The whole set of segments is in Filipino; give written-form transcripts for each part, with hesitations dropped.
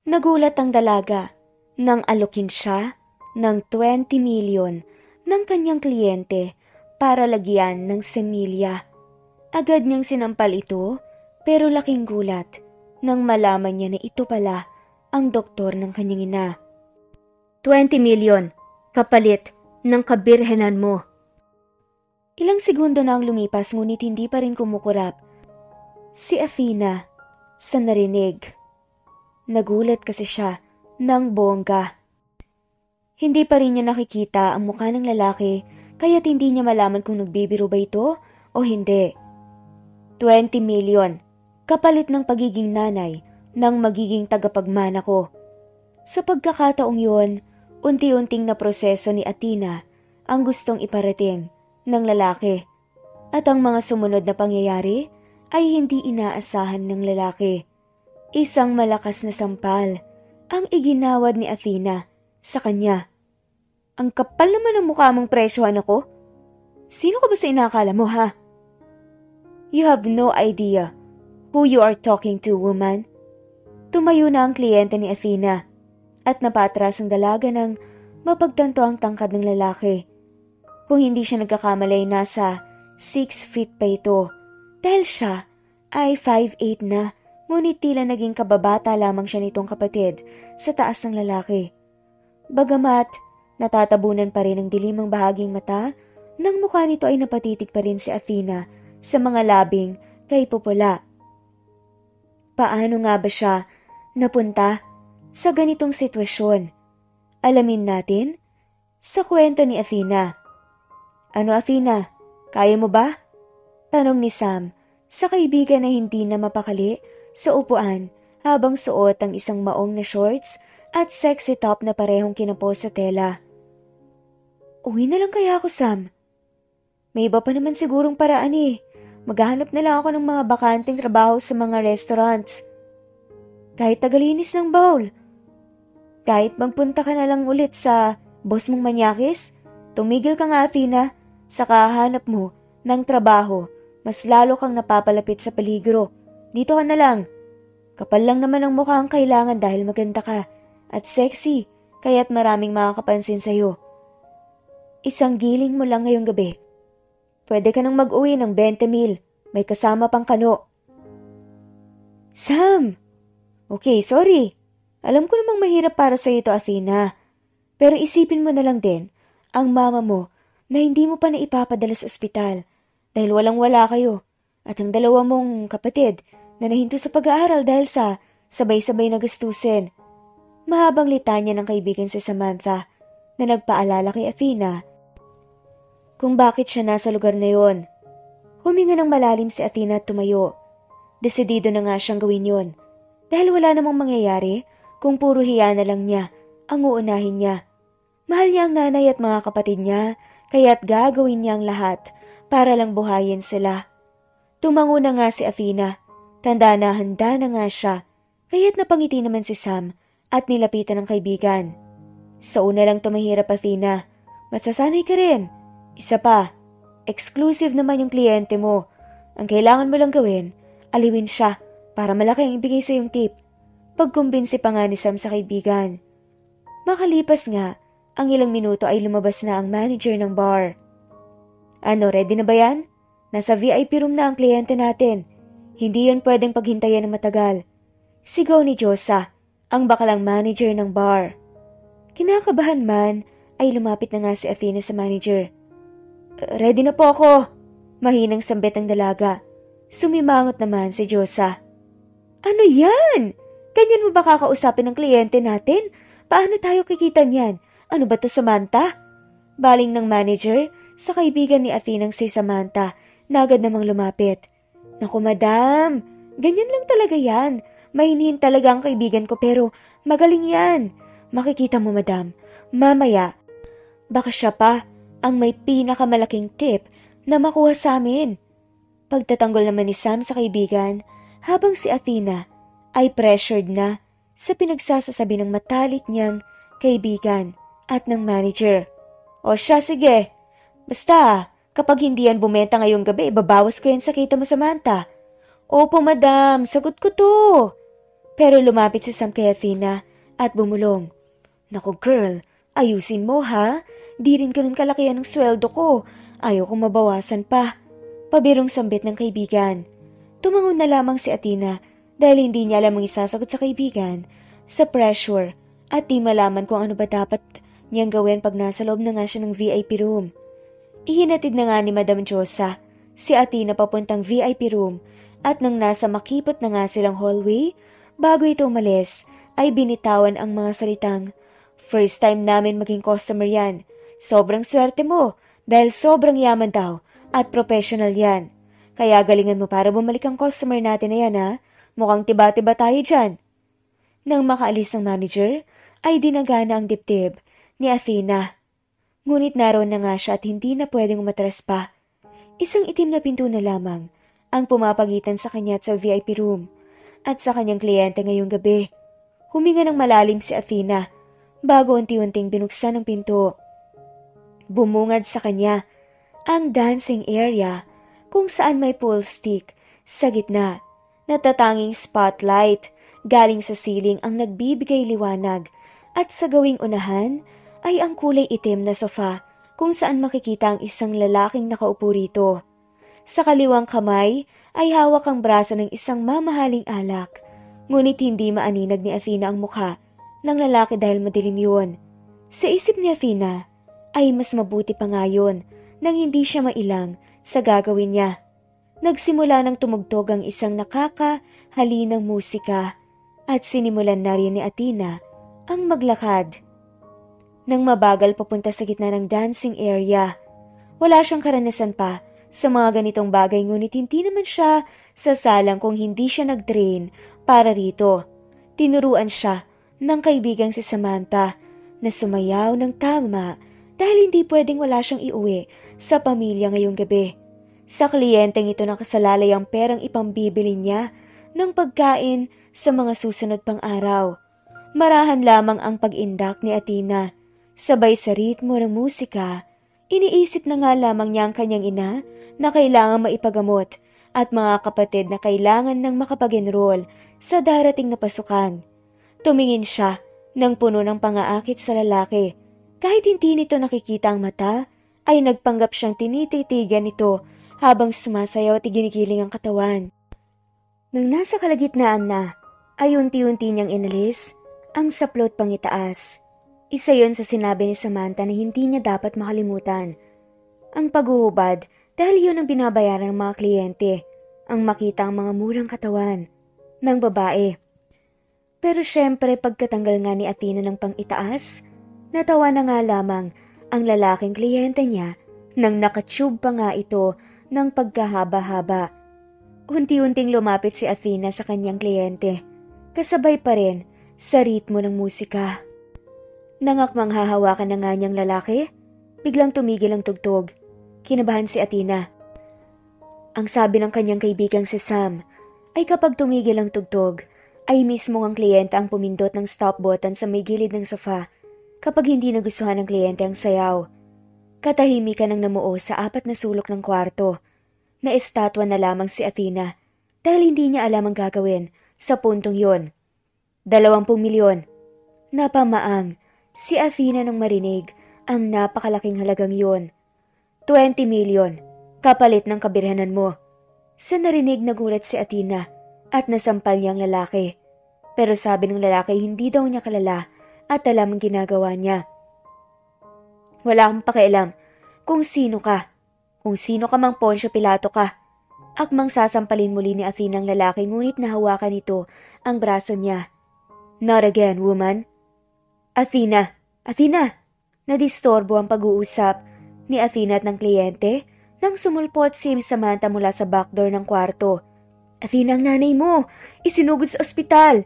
Nagulat ang dalaga nang alukin siya ng 20 milyon ng kanyang kliyente para lagyan ng semilya. Agad niyang sinampal ito pero laking gulat nang malaman niya na ito pala ang doktor ng kanyang ina. 20 milyon, kapalit ng kabirhenan mo. Ilang segundo na ang lumipas ngunit hindi pa rin kumukurap si Athena sa narinig. Nagulat kasi siya ng bongga. Hindi pa rin niya nakikita ang mukha ng lalaki kaya't hindi niya malaman kung nagbibiro ba ito o hindi. 20 milyon, kapalit ng pagiging nanay ng magiging tagapagmana ko. Sa pagkakataong yun, unti-unting na proseso ni Athena ang gustong iparating ng lalaki. At ang mga sumunod na pangyayari ay hindi inaasahan ng lalaki. Isang malakas na sampal ang iginawad ni Athena sa kanya. Ang kapal naman ng mukha mong presyohan ako. Sino ka ba sa inakala mo, ha? You have no idea who you are talking to, woman. Tumayo na ang kliyente ni Athena at napatras ang dalaga ng mapagtanto ang tangkad ng lalaki. Kung hindi siya nagkakamali, nasa 6 feet pa ito dahil siya ay 5'8" na. Ngunit tila naging kababata lamang siya nitong kapatid sa taas ng lalaki. Bagamat natatabunan pa rin ang dilim ang bahaging mata, nang mukha nito ay napatitig pa rin si Athena sa mga labing kay pupula. Paano nga ba siya napunta sa ganitong sitwasyon? Alamin natin sa kwento ni Athena. Ano, Athena? Kaya mo ba? Tanong ni Sam sa kaibigan na hindi na mapakali sa upuan habang suot ang isang maong na shorts at sexy top na parehong kinapos sa tela. Uwi na lang kaya ako, Sam? May iba pa naman sigurong paraan eh. Maghahanap na lang ako ng mga bakanteng trabaho sa mga restaurants. Kahit tagalinis ng bowl. Kahit magpunta ka na lang ulit sa boss mong manyakis, tumigil ka nga, Athena. Sa kahanap mo ng trabaho, mas lalo kang napapalapit sa peligro. Dito ka na lang. Kapal lang naman ang mukha ang kailangan dahil maganda ka at sexy, kaya't maraming makakapansin sa'yo. Isang giling mo lang ngayong gabi. Pwede ka nang mag-uwi ng 20 mil. May kasama pang kano. Sam! Okay, sorry. Alam ko namang mahirap para sa'yo ito, Athena. Pero isipin mo na lang din ang mama mo na hindi mo pa naipapadala sa ospital dahil walang-wala kayo at ang dalawa mong kapatid na nahinto sa pag-aaral dahil sa sabay-sabay na gastusin. Mahabang litanya ng kaibigan si Samantha na nagpaalala kay Athena kung bakit siya nasa lugar na yon. Huminga ng malalim si Athena at tumayo. Desidido na nga siyang gawin yon dahil wala namang mangyayari kung puro hiya na lang niya ang uunahin niya. Mahal niya ang nanay at mga kapatid niya kaya't gagawin niya ang lahat para lang buhayin sila. Tumango na nga si Athena. Tanda na handa na nga siya, kaya't napangiti naman si Sam at nilapitan ng kaibigan. Sa una lang tumahirap, Athena. Matsasanay ka rin. Isa pa, exclusive naman yung kliyente mo. Ang kailangan mo lang gawin, aliwin siya para malaki ang ibigay sa yung tip. Pagkumbinsi pa nga ni Sam sa kaibigan. Makalipas nga, ang ilang minuto ay lumabas na ang manager ng bar. Ano, ready na ba yan? Nasa VIP room na ang kliyente natin. Hindi yon pwedeng paghintayan ng matagal. Sigaw ni Josa, ang bakalang manager ng bar. Kinakabahan man, ay lumapit na nga si Athena sa manager. Ready na po ako. Mahinang sambit ang dalaga. Sumimangot naman si Josa. Ano yan? Ganyan mo ba kakausapin ng kliyente natin? Paano tayo kikita niyan? Ano ba to, Samantha? Baling ng manager sa kaibigan ni Athena si Samantha na agad namang lumapit. Naku, madam, ganyan lang talaga yan. Mahinhin talaga ang kaibigan ko pero magaling yan. Makikita mo, madam, mamaya, baka siya pa ang may pinakamalaking tip na makuha sa amin. Pagtatanggol naman ni Sam sa kaibigan habang si Athena ay pressured na sa pinagsasasabi ng matalik niyang kaibigan at ng manager. O siya, sige. Basta, kapag hindi yan bumenta ngayong gabi, babawas ko yan sa kita mo, Samantha. Opo, madam. Sagot ko to. Pero lumapit si Sam kay Athena at bumulong. Naku girl, ayusin mo ha. Di rin ganun kalaki ang sweldo ko. Ayaw kong mabawasan pa. Pabirong sambit ng kaibigan. Tumangon na lamang si Athena dahil hindi niya alam ang isasagot sa kaibigan sa pressure at di malaman kung ano ba dapat niyang gawin pag nasa loob na nga siya ng VIP room. Ihinatid na nga ni Madam Josa si Athena papuntang VIP room at nang nasa makipot na nga silang hallway, bago ito umalis ay binitawan ang mga salitang, "First time namin maging customer yan. Sobrang swerte mo dahil sobrang yaman daw at professional yan. Kaya galingan mo para bumalik ang customer natin na yan ha. Mukhang tiba-tiba tayo dyan." Nang makaalis ang manager, ay dinagana ang dibdib ni Athena. Ngunit naroon na nga siya at hindi na pwedeng umatras pa. Isang itim na pinto na lamang ang pumapagitan sa kanya at sa VIP room at sa kanyang kliyente ngayong gabi. Huminga ng malalim si Athena bago unti-unting binuksan ang pinto. Bumungad sa kanya ang dancing area kung saan may pool stick sa gitna. Natatanging spotlight galing sa ceiling ang nagbibigay liwanag at sa gawing unahan ay ang kulay itim na sofa kung saan makikita ang isang lalaking nakaupo rito. Sa kaliwang kamay ay hawak ang braso ng isang mamahaling alak, ngunit hindi maaninag ni Athena ang mukha ng lalaki dahil madilim yun. Sa isip ni Athena ay mas mabuti pa nga yun nang hindi siya mailang sa gagawin niya. Nagsimula ng tumugtog ang isang nakakahalinang musika at sinimulan na rin ni Athena ang maglakad. Nang mabagal papunta sa gitna ng dancing area, wala siyang karanasan pa sa mga ganitong bagay ngunit hindi naman siya sasalang kung hindi siya nag-train para rito. Tinuruan siya ng kaibigang si Samantha na sumayaw ng tama dahil hindi pwedeng wala siyang iuwi sa pamilya ngayong gabi. Sa kliyenteng ito nakasalalay ang perang ipambibili niya ng pagkain sa mga susunod pang araw. Marahan lamang ang pag-indak ni Athena. Sabay sa ritmo ng musika, iniisip na nga lamang niya ang kanyang ina na kailangang maipagamot at mga kapatid na kailangan ng makapag-enroll sa darating na pasukan. Tumingin siya ng puno ng pangaakit sa lalaki. Kahit hindi nito nakikita ang mata, ay nagpanggap siyang tinititigan nito habang sumasayaw at ginigiling ang katawan. Nang nasa kalagitnaan na, ay unti-unti niyang inalis ang saplot pangitaas. Isa yon sa sinabi ni Samantha na hindi niya dapat makalimutan. Ang paghuhubad dahil yun ang binabayaran ng mga kliyente, ang makita ang mga murang katawan ng babae. Pero syempre pagkatanggal nga ni Athena ng pangitaas, natawa na nga lamang ang lalaking kliyente niya nang nakatube pa nga ito ng pagkahaba-haba. Unti-unting lumapit si Athena sa kanyang kliyente, kasabay pa rin sa ritmo ng musika. Nangakmang hahawakan na nga niyang lalaki, biglang tumigil ang tugtog. Kinabahan si Athena. Ang sabi ng kanyang kaibigang si Sam ay kapag tumigil ang tugtog, ay mismo ang kliyente ang pumindot ng stop button sa may gilid ng sofa kapag hindi nagustuhan ng kliyente ang sayaw. Katahimikan ang namuo sa apat na sulok ng kwarto. Naestatwa na lamang si Athena dahil hindi niya alam ang gagawin sa puntong yon. 20 milyon. Napamaang si Athena nang marinig ang napakalaking halagang yon. 20 milyon, kapalit ng kabirhanan mo. Sa narinig nagulat si Athena at nasampal niya ang lalaki. Pero sabi ng lalaki hindi daw niya kalala at alam ang ginagawa niya. Wala akong pakialam kung sino ka. Kung sino ka mang Poncio Pilato ka. Akmang sasampalin muli ni Athena ang lalaki ngunit nahawakan nito ang braso niya. Not again, woman. Athena! Nadistorbo ang pag-uusap ni Athena at ng kliyente nang sumulpot si Samantha mula sa backdoor ng kwarto. Athena, ang nanay mo! Isinugod sa ospital!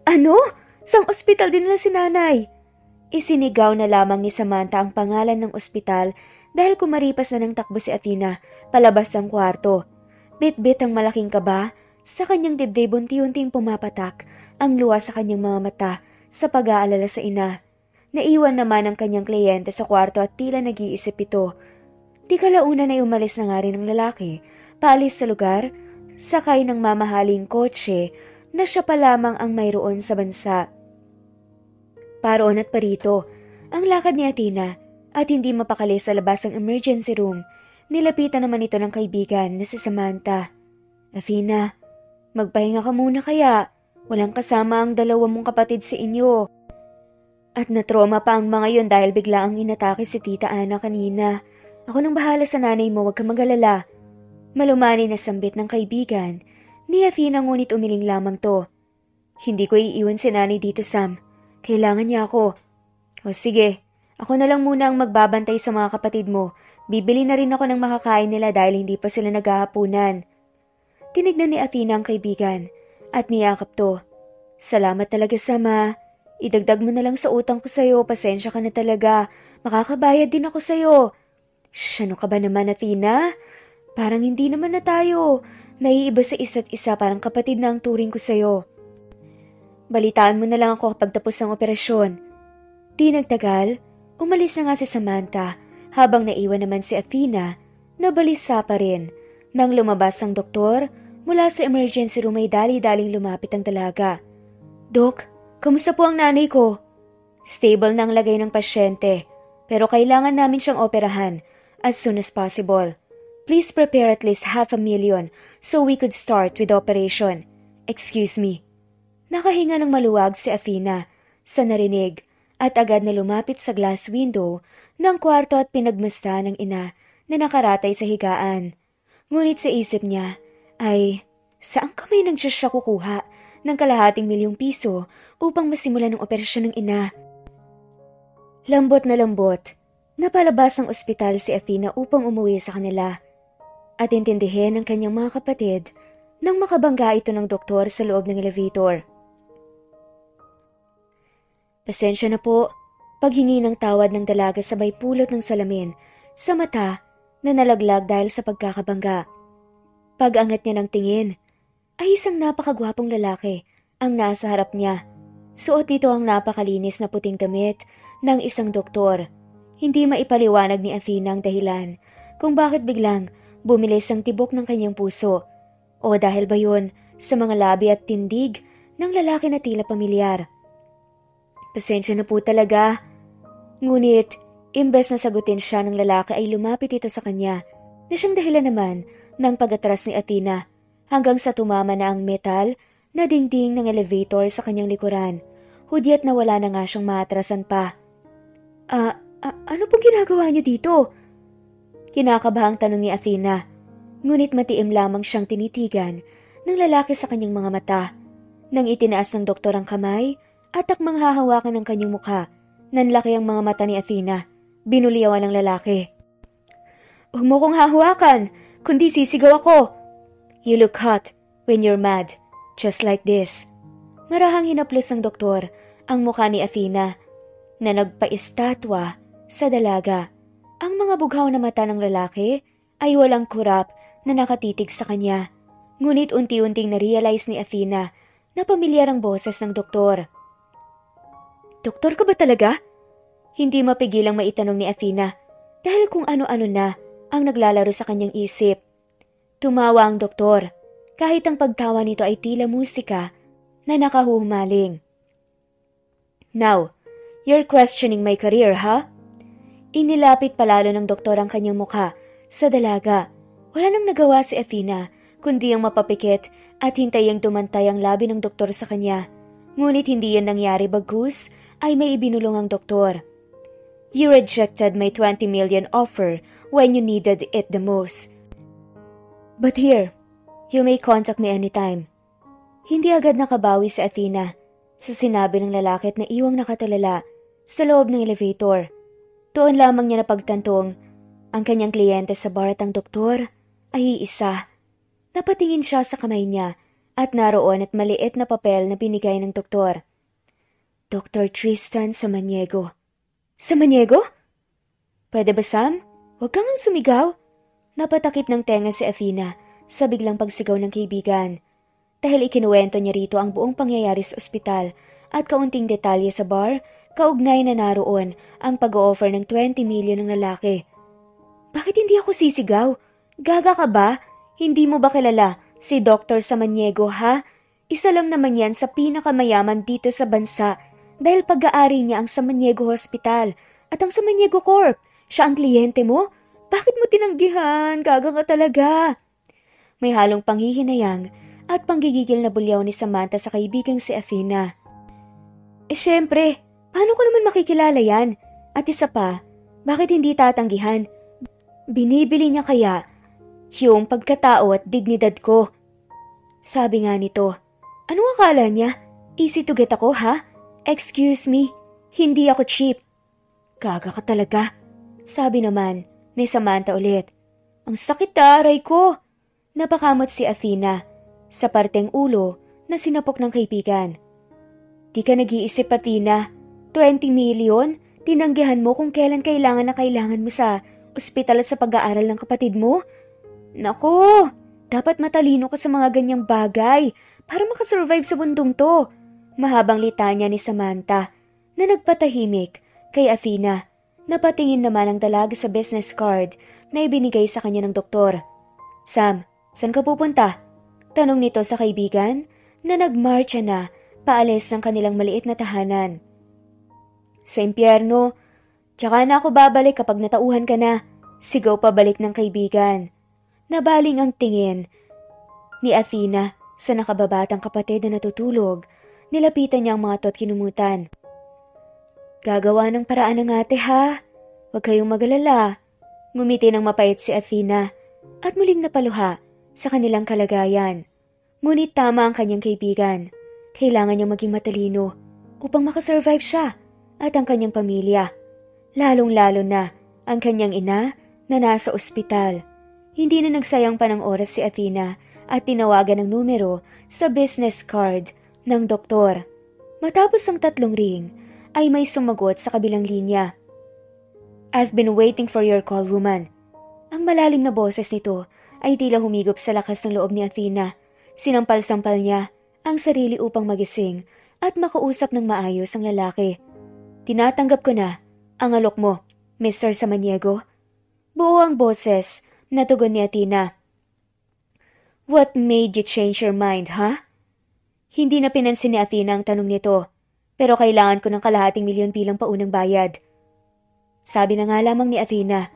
Ano? Sang ospital din nila si nanay? Isinigaw na lamang ni Samantha ang pangalan ng ospital dahil kumaripas na ng takbo si Athena palabas ng kwarto. Bit-bit ang malaking kaba sa kanyang dibdib, unti-unting pumapatak ang luha sa kanyang mga mata sa pag-aalala sa ina. Naiwan naman ang kanyang kliyente sa kwarto at tila nag-iisip ito. Di kalaunan ay umalis na nga rin ang lalaki, paalis sa lugar, sakay ng mamahaling kotse na siya pa lamang ang mayroon sa bansa. Paroon at parito, ang lakad ni Athena at hindi mapakali sa labas ng emergency room. Nilapitan naman ito ng kaibigan na si Samantha. Athena, magpahinga ka muna kaya. Walang kasama ang dalawa mong kapatid sa inyo. At natroma pa ang mga yon dahil bigla ang inatake si Tita Ana kanina. Ako nang bahala sa nanay mo, huwag ka mag-alala. Malumani na sambit ng kaibigan ni Athena ngunit umiling lamang to. Hindi ko iiwan si nanay dito, Sam. Kailangan niya ako. O sige, ako na lang muna ang magbabantay sa mga kapatid mo. Bibili na rin ako ng makakain nila dahil hindi pa sila naghahapunan. Tinignan ni Athena ang kaibigan at niyakap to. Salamat talaga, Sama. Idagdag mo na lang sa utang ko sa'yo. Pasensya ka na talaga. Makakabayad din ako sa'yo. Shh, ano ka ba naman, Athena? Parang hindi naman na tayo. Naiiba sa isa't isa, parang kapatid na ang turing ko sa'yo. Balitaan mo na lang ako kapag tapos ang operasyon. Di nagtagal, umalis na nga si Samantha habang naiwan naman si Athena na balisa pa rin. Nang lumabas ang doktor, mula sa emergency room ay dali-daling lumapit ang dalaga. Dok, kamusta po ang nanay ko? Stable na ang lagay ng pasyente, pero kailangan namin siyang operahan as soon as possible. Please prepare at least 500,000 so we could start with the operation. Excuse me. Nakahinga ng maluwag si Athena sa narinig at agad na lumapit sa glass window ng kwarto at pinagmasta ng ina na nakaratay sa higaan. Ngunit sa isip niya ay saan kamay nang siya kukuha ng kalahating milyong piso upang masimulan ng operasyon ng ina. Lambot na lambot, napalabas ng ospital si Athena upang umuwi sa kanila at intindihin ng kanyang mga kapatid nang makabangga ito ng doktor sa loob ng elevator. Pasensya na po, paghingi ng tawad ng dalaga sabay pulot ng salamin sa mata na nalaglag dahil sa pagkakabangga. Pag-angat niya ng tingin, ay isang napakagwapong lalaki ang nasa harap niya. Suot nito ang napakalinis na puting damit ng isang doktor. Hindi maipaliwanag ni Athena ang dahilan kung bakit biglang bumilis ang tibok ng kanyang puso. O dahil ba yun sa mga labi at tindig ng lalaki na tila pamilyar. Pasensya na po talaga. Ngunit, imbes na sagutin siya ng lalaki ay lumapit ito sa kanya na siyang dahilan naman ng pag-atras ni Athena hanggang sa tumama na ang metal na dingding ng elevator sa kanyang likuran. Hudyat na wala na nga siyang maatrasan pa. Ano pong ginagawa niyo dito? Kinakabahang tanong ni Athena. Ngunit matiim lamang siyang tinitigan ng lalaki sa kanyang mga mata. Nang itinaas ng doktor ang kamay at akmang hahawakan ng kanyang mukha, nanlaki ang mga mata ni Athena. Binuliawan ng lalaki. Huwag mo kong hahawakan, kundi sisigaw ako. You look hot when you're mad, just like this. Marahang hinaplos ng doktor ang mukha ni Athena na nagpa-estatwa sa dalaga. Ang mga bughaw na mata ng lalaki ay walang kurap na nakatitig sa kanya. Ngunit unti-unting na-realize ni Athena na pamilyar ang boses ng doktor. Doktor ka ba talaga? Hindi mapigilang maitanong ni Athena dahil kung ano-ano na ang naglalaro sa kanyang isip. Tumawa ang doktor kahit ang pagtawa nito ay tila musika na nakahuhumaling. Now, you're questioning my career, ha? Inilapit palalo ng doktor ang kanyang mukha sa dalaga. Wala nang nagawa si Athena kundi ang mapapikit at hintayang tumantay ang labi ng doktor sa kanya. Ngunit hindi yan nangyari bagkus ay may ibinulong ang doktor. You rejected my 20 million offer when you needed it the most. But here, you may contact me anytime. Hindi agad nakabawi si Athena sa sinabi ng lalaki at naiwang nakatulala sa loob ng elevator. Doon lamang niya napagtantong ang kanyang kliyente sa bar at ang doktor ay iisa. Napatingin siya sa kamay niya at naroon at maliit na papel na binigay ng doktor. Dr. Tristan Samaniego. Samaniego? Pwede ba, Sam? Huwag kang sumigaw. Napatakip ng tenga si Athena sa biglang pagsigaw ng kaibigan. Dahil ikinuwento niya rito ang buong pangyayari sa ospital at kaunting detalye sa bar, kaugnay na naroon ang pag-o-offer ng 20 million ng lalaki. Bakit hindi ako sisigaw? Gaga ka ba? Hindi mo ba kilala si Dr. Samaniego, ha? Isa lang naman yan sa pinakamayaman dito sa bansa dahil pag-aari niya ang Samaniego Hospital at ang Samaniego Corp. Siya ang kliyente mo? Bakit mo tinanggihan? Gaga ka talaga. May halong panghihinayang at panggigigil na bulyaw ni Samantha sa kaibigang si Athena. Syempre, paano ko naman makikilala yan? At isa pa, bakit hindi tatanggihan? Binibili niya kaya yung pagkatao at dignidad ko. Sabi nga nito, anong akala niya? Easy to get ako, ha? Excuse me, hindi ako cheap. Gaga ka talaga. Sabi naman ni Samantha ulit. Ang sakit aray ko. Napakamot si Athena sa parteng ulo na sinapok ng kaibigan. Di ka nag-iisip, Athena. 20 million? Tinanggihan mo kung kailan kailangan na kailangan mo sa ospital at sa pag-aaral ng kapatid mo? Naku, dapat matalino ka sa mga ganyang bagay para makasurvive sa mundong to. Mahabang litanya ni Samantha na nagpatahimik kay Athena. Napatingin naman ang dalaga sa business card na ibinigay sa kanya ng doktor. Sam, saan ka pupunta? Tanong nito sa kaibigan na nagmarcha na paalis ng kanilang maliit na tahanan. Sa impyerno, tsaka na ako babalik kapag natauhan ka na. Sigaw pabalik ng kaibigan. Nabaling ang tingin ni Athena sa nakababatang kapatid na natutulog. Nilapitan niya ang mga to at kinumutan. Gagawa ng paraan ng ate ha. Huwag kayong magalala. Ngumiti ng mapait si Athena at muling napaluha sa kanilang kalagayan. Ngunit tama ang kanyang kaibigan. Kailangan niyang maging matalino upang makasurvive siya at ang kanyang pamilya. Lalong-lalo na ang kanyang ina na nasa ospital. Hindi na nagsayang pa ng oras si Athena at tinawagan ng numero sa business card ng doktor. Matapos ang 3 ring, ay may sumagot sa kabilang linya. I've been waiting for your call, woman. Ang malalim na boses nito ay tila humigop sa lakas ng loob ni Athena. Sinampal-sampal niya ang sarili upang magising at makausap ng maayos ang lalaki. Tinatanggap ko na ang alok mo, Mr. Samaniego. Buo ang boses na tugon ni Athena. What made you change your mind, huh? Hindi na pinansin ni Athena ang tanong nito, pero kailangan ko ng kalahating milyon bilang paunang bayad. Sabi na nga lamang ni Athena,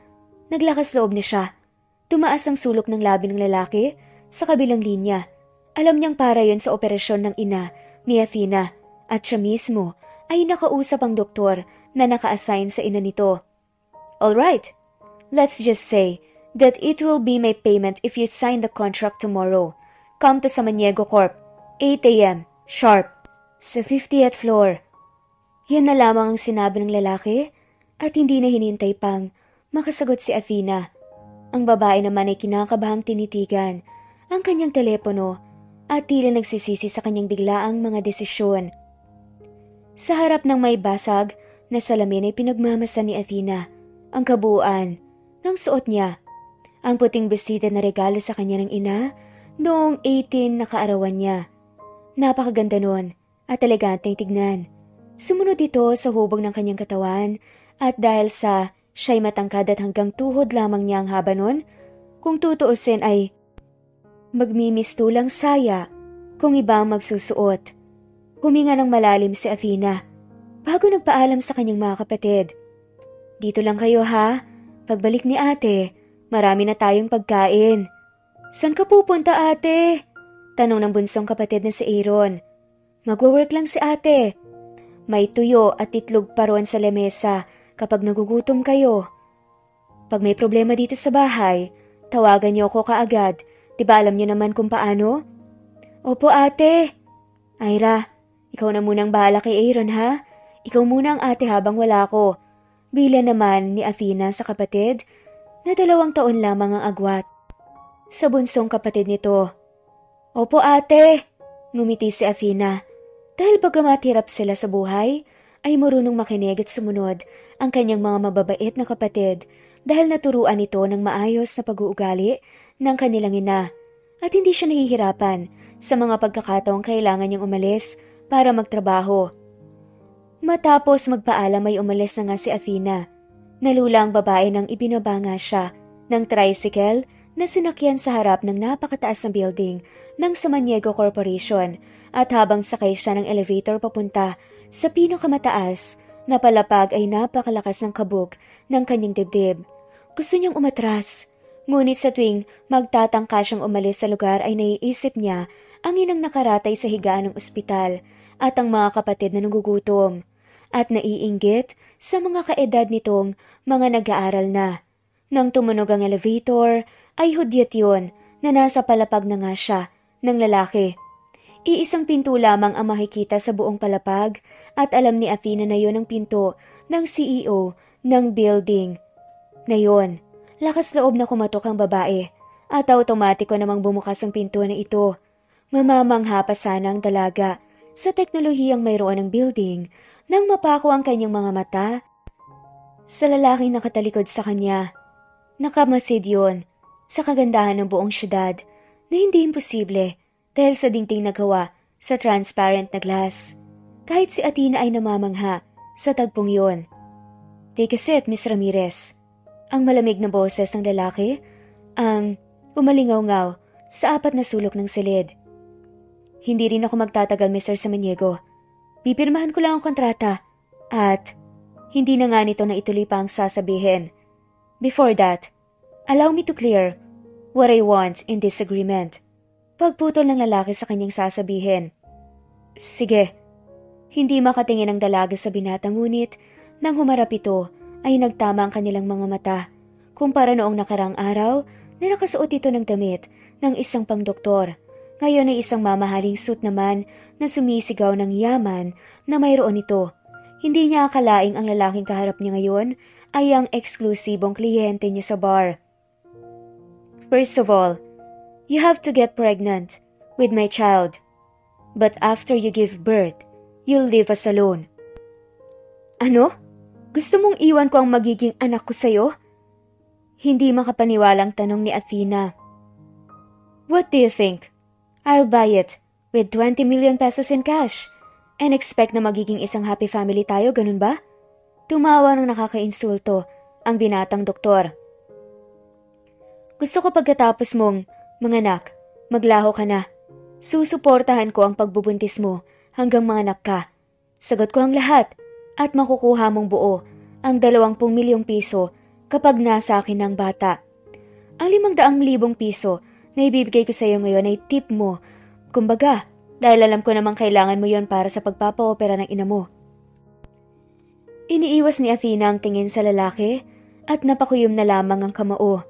naglakas loob na siya. Tumaas ang sulok ng labi ng lalaki sa kabilang linya. Alam niyang para yon sa operasyon ng ina ni Athena at siya mismo ay nakausap ang doktor na naka-assign sa ina nito. Alright, let's just say that it will be my payment if you sign the contract tomorrow. Come to Samaniego Corp, 8 a.m. sharp, sa 50th floor. Yan na lamang ang sinabi ng lalaki at hindi na hinintay pang makasagot si Athena. Ang babae naman ay kinakabahang tinitigan ang kanyang telepono at tila nagsisisi sa kanyang biglaang mga desisyon. Sa harap ng may basag na salamin ay pinagmamasan ni Athena ang kabuuan ng suot niya. Ang puting besida na regalo sa kanya ng ina noong 18 na kaarawan niya. Napakaganda nun at eleganteng tignan. Sumunod ito sa hubog ng kanyang katawan at dahil sa siya'y matangkad at hanggang tuhod lamang niya ang haba nun, kung tutuusin ay magmimistulang saya kung iba ang magsusuot. Huminga ng malalim si Athena bago nagpaalam sa kanyang mga kapatid. Dito lang kayo ha, pagbalik ni ate, marami na tayong pagkain. San ka pupunta ate? Tanong ng bunsong kapatid na si Aaron. Magwo-work lang si ate. May tuyo at itlog pa roon sa lamesa kapag nagugutom kayo. Pag may problema dito sa bahay, tawagan niyo ako kaagad. Diba alam niyo naman kung paano? Opo ate. Ira, ikaw na munang bahala kay Aaron ha? Ikaw muna ang ate habang wala ko. Bila naman ni Athena sa kapatid na 2 taon lamang ang agwat. Sa bunsong kapatid nito. Opo ate, ngumiti si Athena. Dahil bagamat hirap sila sa buhay, ay marunong makinig at sumunod ang kanyang mga mababait na kapatid dahil naturuan ito ng maayos na pag-uugali ng kanilang ina at hindi siya nahihirapan sa mga pagkakataong kailangan niyang umalis para magtrabaho. Matapos magpaalam ay umalis na nga si Athena. Nalula ang babae nang ibinaba nga siya ng tricycle na sinakyan sa harap ng napakataas na building ng Samaniego Corporation at habang sakay siya ng elevator papunta sa pinakamataas na palapag ay napakalakas ng kabog ng kanyang dibdib. Gusto niyang umatras, ngunit sa tuwing magtatangka siyang umalis sa lugar ay naiisip niya ang inang nakaratay sa higaan ng ospital at ang mga kapatid na nagugutom at naiinggit sa mga kaedad nitong mga nag-aaral na. Nang tumunog ang elevator, ay hudyat yun na nasa palapag na nga siya ng lalaki. Iisang pinto lamang ang makikita sa buong palapag at alam ni Athena na yun ang pinto ng CEO ng building. Na yun, lakas loob na kumatok ang babae at automatiko namang bumukas ang pinto na ito. Mamamangha pa sana ang dalaga sa teknolohiyang mayroon ng building nang mapako ang kanyang mga mata sa lalaking nakatalikod sa kanya. Nakamasid yun sa kagandahan ng buong syudad na hindi imposible dahil sa dingding na gawa sa transparent na glass. Kahit si Athena ay namamangha sa tagpong yun. Take a seat, Miss Ramirez. Ang malamig na boses ng lalaki ang umalingaw-ngaw sa apat na sulok ng silid. Hindi rin ako magtatagal, Mr. Samaniego. Pipirmahan ko lang ang kontrata at hindi na nga nito na ituloy pa ang sasabihin. Before that, allow me to clear what I want in this agreement. Pagputol ng lalaki sa kanyang sasabihin. Sige. Hindi makatingin ang dalaga sa binata ngunit nang humarap ito ay nagtama ang kanilang mga mata kumpara noong nakarang araw na nakasuot ito ng damit ng isang pangdoktor. Ngayon ay isang mamahaling suit naman na sumisigaw ng yaman na mayroon ito. Hindi niya akalaing ang lalaking kaharap niya ngayon ay ang eksklusibong kliyente niya sa bar. First of all, you have to get pregnant with my child. But after you give birth, you'll leave us alone. Ano? Gusto mong iwan ko ang magiging anak ko sa'yo? Hindi makapaniwalang tanong ni Athena. What do you think? I'll buy it with 20 million pesos in cash and expect na magiging isang happy family tayo, ganun ba? Tumawa ng nakakainsulto ang binatang doktor. Gusto ko pagkatapos mong, manganak, maglaho ka na. Susuportahan ko ang pagbubuntis mo hanggang manganak ka. Sagot ko ang lahat at makukuha mong buo ang 20 milyong piso kapag nasa akin ang bata. Ang 500,000 piso na ibibigay ko sa iyo ngayon ay tip mo. Kumbaga, dahil alam ko namang kailangan mo yon para sa pagpapa-opera ng ina mo. Iniiwas ni Athena ang tingin sa lalaki at napakuyom na lamang ang kamao.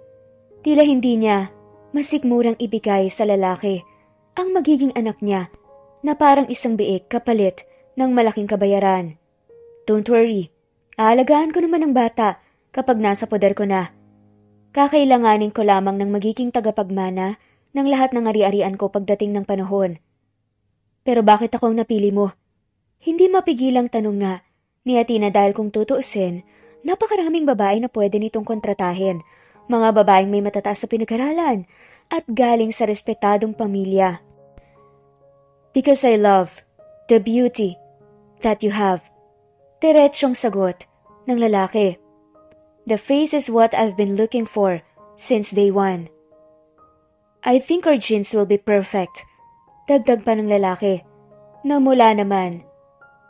Tila hindi niya masikmurang ibigay sa lalaki ang magiging anak niya na parang isang biik kapalit ng malaking kabayaran. Don't worry, aalagaan ko naman ang bata kapag nasa poder ko na. Kakailanganin ko lamang ng magiging tagapagmana ng lahat ng ari-arian ko pagdating ng panahon. Pero bakit ako ang napili mo? Hindi mapigilang tanong nga ni Athena dahil kung tutuusin, napakaraming babae na pwede nitong kontratahin. Mga babaeng may matataas sa pinag-aralan at galing sa respetadong pamilya. Because I love the beauty that you have. Diretsyong sagot ng lalaki. The face is what I've been looking for since day one. I think our genes will be perfect. Dagdag pa ng lalaki. Namula naman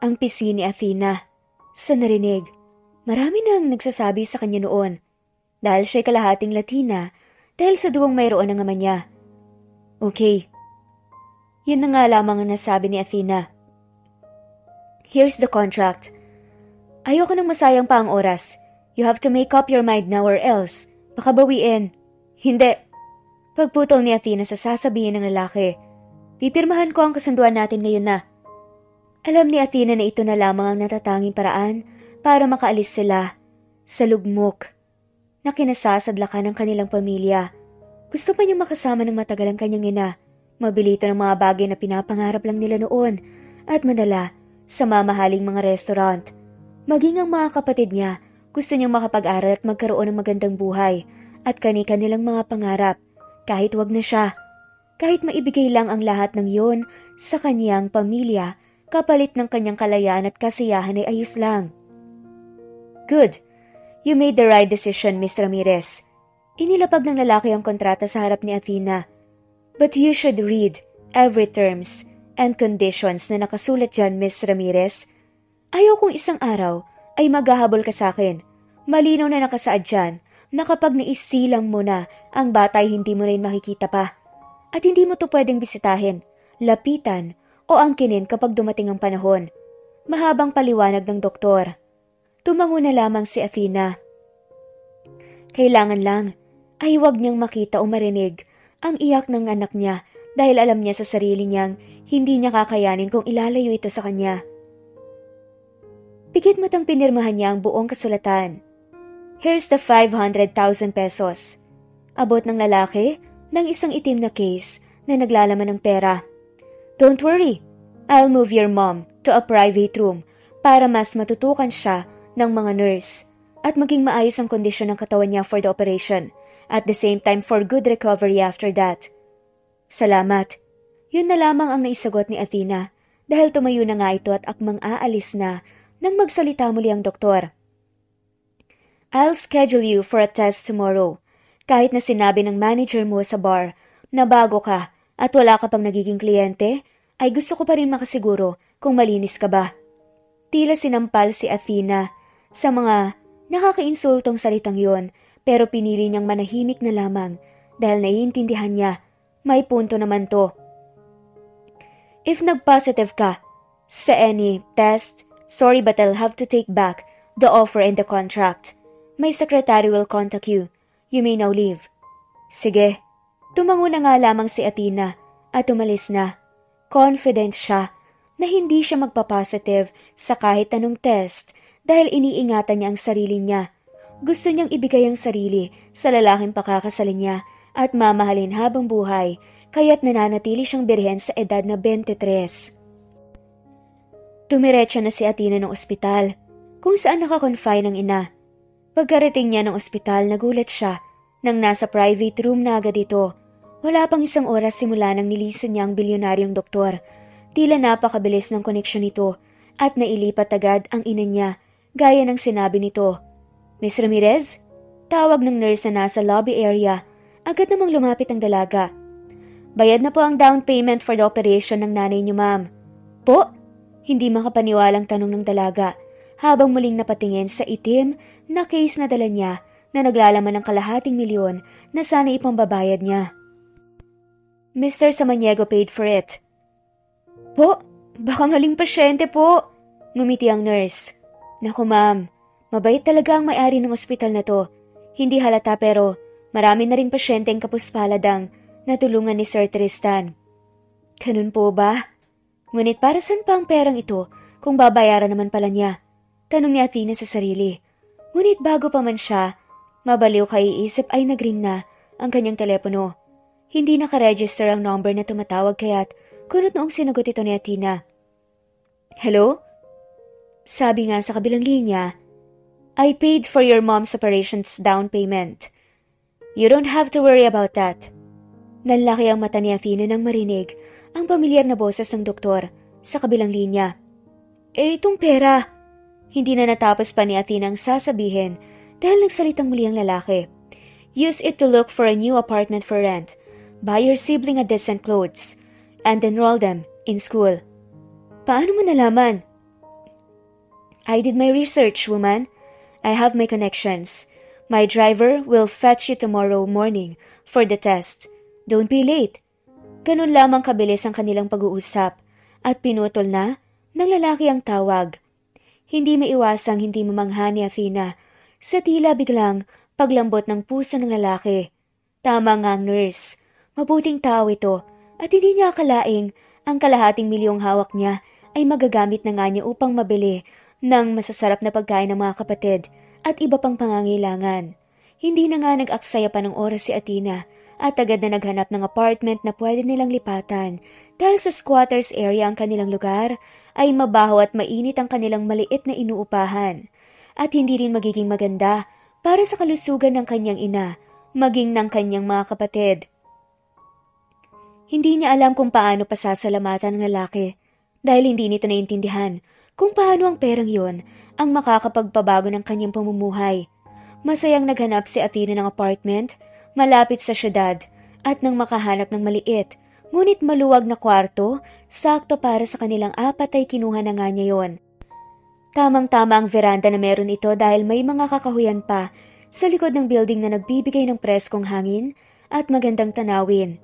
ang pisi ni Athena. Sa narinig, marami nang nagsasabi sa kanya noon dahil siya'y kalahating Latina dahil sa duwang mayroon ng ama niya. Okay. Yun na nga lamang ang nasabi ni Athena. Here's the contract. Ayoko nang masayang pa ang oras. You have to make up your mind now or else. Baka bawiin. Hindi. Pagputol ni Athena sa sasabihin ng lalaki. Pipirmahan ko ang kasunduan natin ngayon na. Alam ni Athena na ito na lamang ang natatanging paraan para makaalis sila sa lugmok na kinasasadlakan ng kanilang pamilya. Gusto pa niyang makasama ng matagal ang kanyang ina. Mabilito ng mga bagay na pinapangarap lang nila noon at madala sa mamahaling mga restaurant. Maging ang mga kapatid niya, gusto niyang makapag-aral at magkaroon ng magandang buhay at kani-kanilang mga pangarap kahit wag na siya. Kahit maibigay lang ang lahat ng yon sa kanyang pamilya, kapalit ng kanyang kalayaan at kasiyahan ay ayos lang. Good. You made the right decision, Miss Ramirez. Inilapag ng lalaki ang kontrata sa harap ni Athena. But you should read every terms and conditions na nakasulat dyan, Miss Ramirez. Ayaw kong isang araw ay maghahabol ka sa akin. Malinaw na nakasaad dyan na kapag naisilang mo na ang bata ay hindi mo rin makikita pa. At hindi mo to pwedeng bisitahin, lapitan o angkinin kapag dumating ang panahon. Mahabang paliwanag ng doktor. Tumango na lamang si Athena. Kailangan lang ay huwag niyang makita o marinig ang iyak ng anak niya dahil alam niya sa sarili niyang hindi niya kakayanin kung ilalayo ito sa kanya. Pikit matang pinirmahan niya ang buong kasulatan. Here's the 500,000 pesos. Abot ng lalaki ng isang itim na case na naglalaman ng pera. Don't worry, I'll move your mom to a private room para mas matutukan siya ng mga nurse at maging maayos ang kondisyon ng katawan niya for the operation. At the same time for good recovery after that. Salamat. Yun na lamang ang naisagot ni Athena dahil tumayo na nga ito at akmang aalis na nang magsalita muli ang doktor. I'll schedule you for a test tomorrow. Kahit na sinabi ng manager mo sa bar na bago ka at wala ka pang nagiging kliyente, ay gusto ko pa rin makasiguro kung malinis ka ba. Tila sinampal si Athena sa mga nakakainsultong salitang yon. Pero pinili niyang manahimik na lamang dahil naiintindihan niya, may punto naman to. If nag-positive ka sa any test, sorry but I'll have to take back the offer and the contract. My secretary will contact you. You may now leave. Sige. Tumango na nga lamang si Athena at umalis na. Confident siya na hindi siya magpa-positive sa kahit anong test dahil iniingatan niya ang sarili niya. Gusto niyang ibigay ang sarili sa lalaking pakakasalin niya at mamahalin habang buhay, kaya't nananatili siyang birhen sa edad na 23. Tumiretso na si Athena ng ospital, kung saan nakakonfine ang ina. Pagkarating niya ng ospital, nagulat siya nang nasa private room na agad ito. Wala pang isang oras simula nang nilisan niya ang bilyonaryong doktor. Tila napakabilis ng koneksyon nito at nailipat agad ang ina niya, gaya ng sinabi nito. Miss Ramirez? Tawag ng nurse na nasa lobby area. Agad namang lumapit ang dalaga. Bayad na po ang down payment for the operation ng nanay niyo, ma'am. Po? Hindi makapaniwalang tanong ng dalaga habang muling napatingin sa itim na case na dala niya na naglalaman ng kalahating milyon na sana ipambabayad niya. Mr. Samaniego paid for it. Po? Baka maling pasyente po. Ngumiti ang nurse. Naku, ma'am. Mabait talaga ang may-ari ng ospital na to. Hindi halata pero marami na rin pasyenteng kapuspaladang natulungan ni Sir Tristan. Ganun po ba? Ngunit para saan pa ang perang ito kung babayaran naman pala niya? Tanong ni Athena sa sarili. Ngunit bago pa man siya, mabaliw kaiisip ay nag-ring na ang kanyang telepono. Hindi nakaregister ang number na tumatawag kaya't kunot noong sinagot ito ni Athena. Hello? Sabi nga sa kabilang linya, I paid for your mom's operations down payment. You don't have to worry about that. Nanlaki ang mata ni Athena nang marinig ang pamilyar na boses ng doktor sa kabilang linya. Itong pera. Hindi na natapos pa ni Athena ang sasabihin dahil nagsalitang muli ang lalaki. Use it to look for a new apartment for rent. Buy your sibling a decent clothes. And enroll them in school. Paano mo nalaman? I did my research, woman. I have my connections. My driver will fetch you tomorrow morning for the test. Don't be late. Ganun lamang kabilis ang kanilang pag-uusap at pinutol na ng lalaki ang tawag. Hindi maiwasang hindi mamangha ni Athena sa tila biglang paglambot ng puso ng lalaki. Tama nga ang nurse. Mabuting tao ito at hindi niya akalaing ang kalahating milyong hawak niya ay magagamit na nga niya upang mabili ng masasarap na pagkain ng mga kapatid at iba pang pangangailangan. Hindi na nga nag-aksaya pa ng oras si Athena at agad na naghanap ng apartment na pwede nilang lipatan dahil sa squatters area ang kanilang lugar ay mabaho at mainit ang kanilang maliit na inuupahan at hindi rin magiging maganda para sa kalusugan ng kanyang ina maging ng kanyang mga kapatid. Hindi niya alam kung paano pasasalamatan ng lalaki dahil hindi nito naintindihan kung paano ang perang yon ang makakapagpabago ng kanyang pamumuhay. Masayang naghanap si Athena ng apartment malapit sa syudad at nang makahanap ng maliit, ngunit maluwag na kwarto, sakto para sa kanilang apat ay kinuha na nga niya yon. Tamang-tama ang veranda na meron ito dahil may mga kakahuyan pa sa likod ng building na nagbibigay ng preskong hangin at magandang tanawin.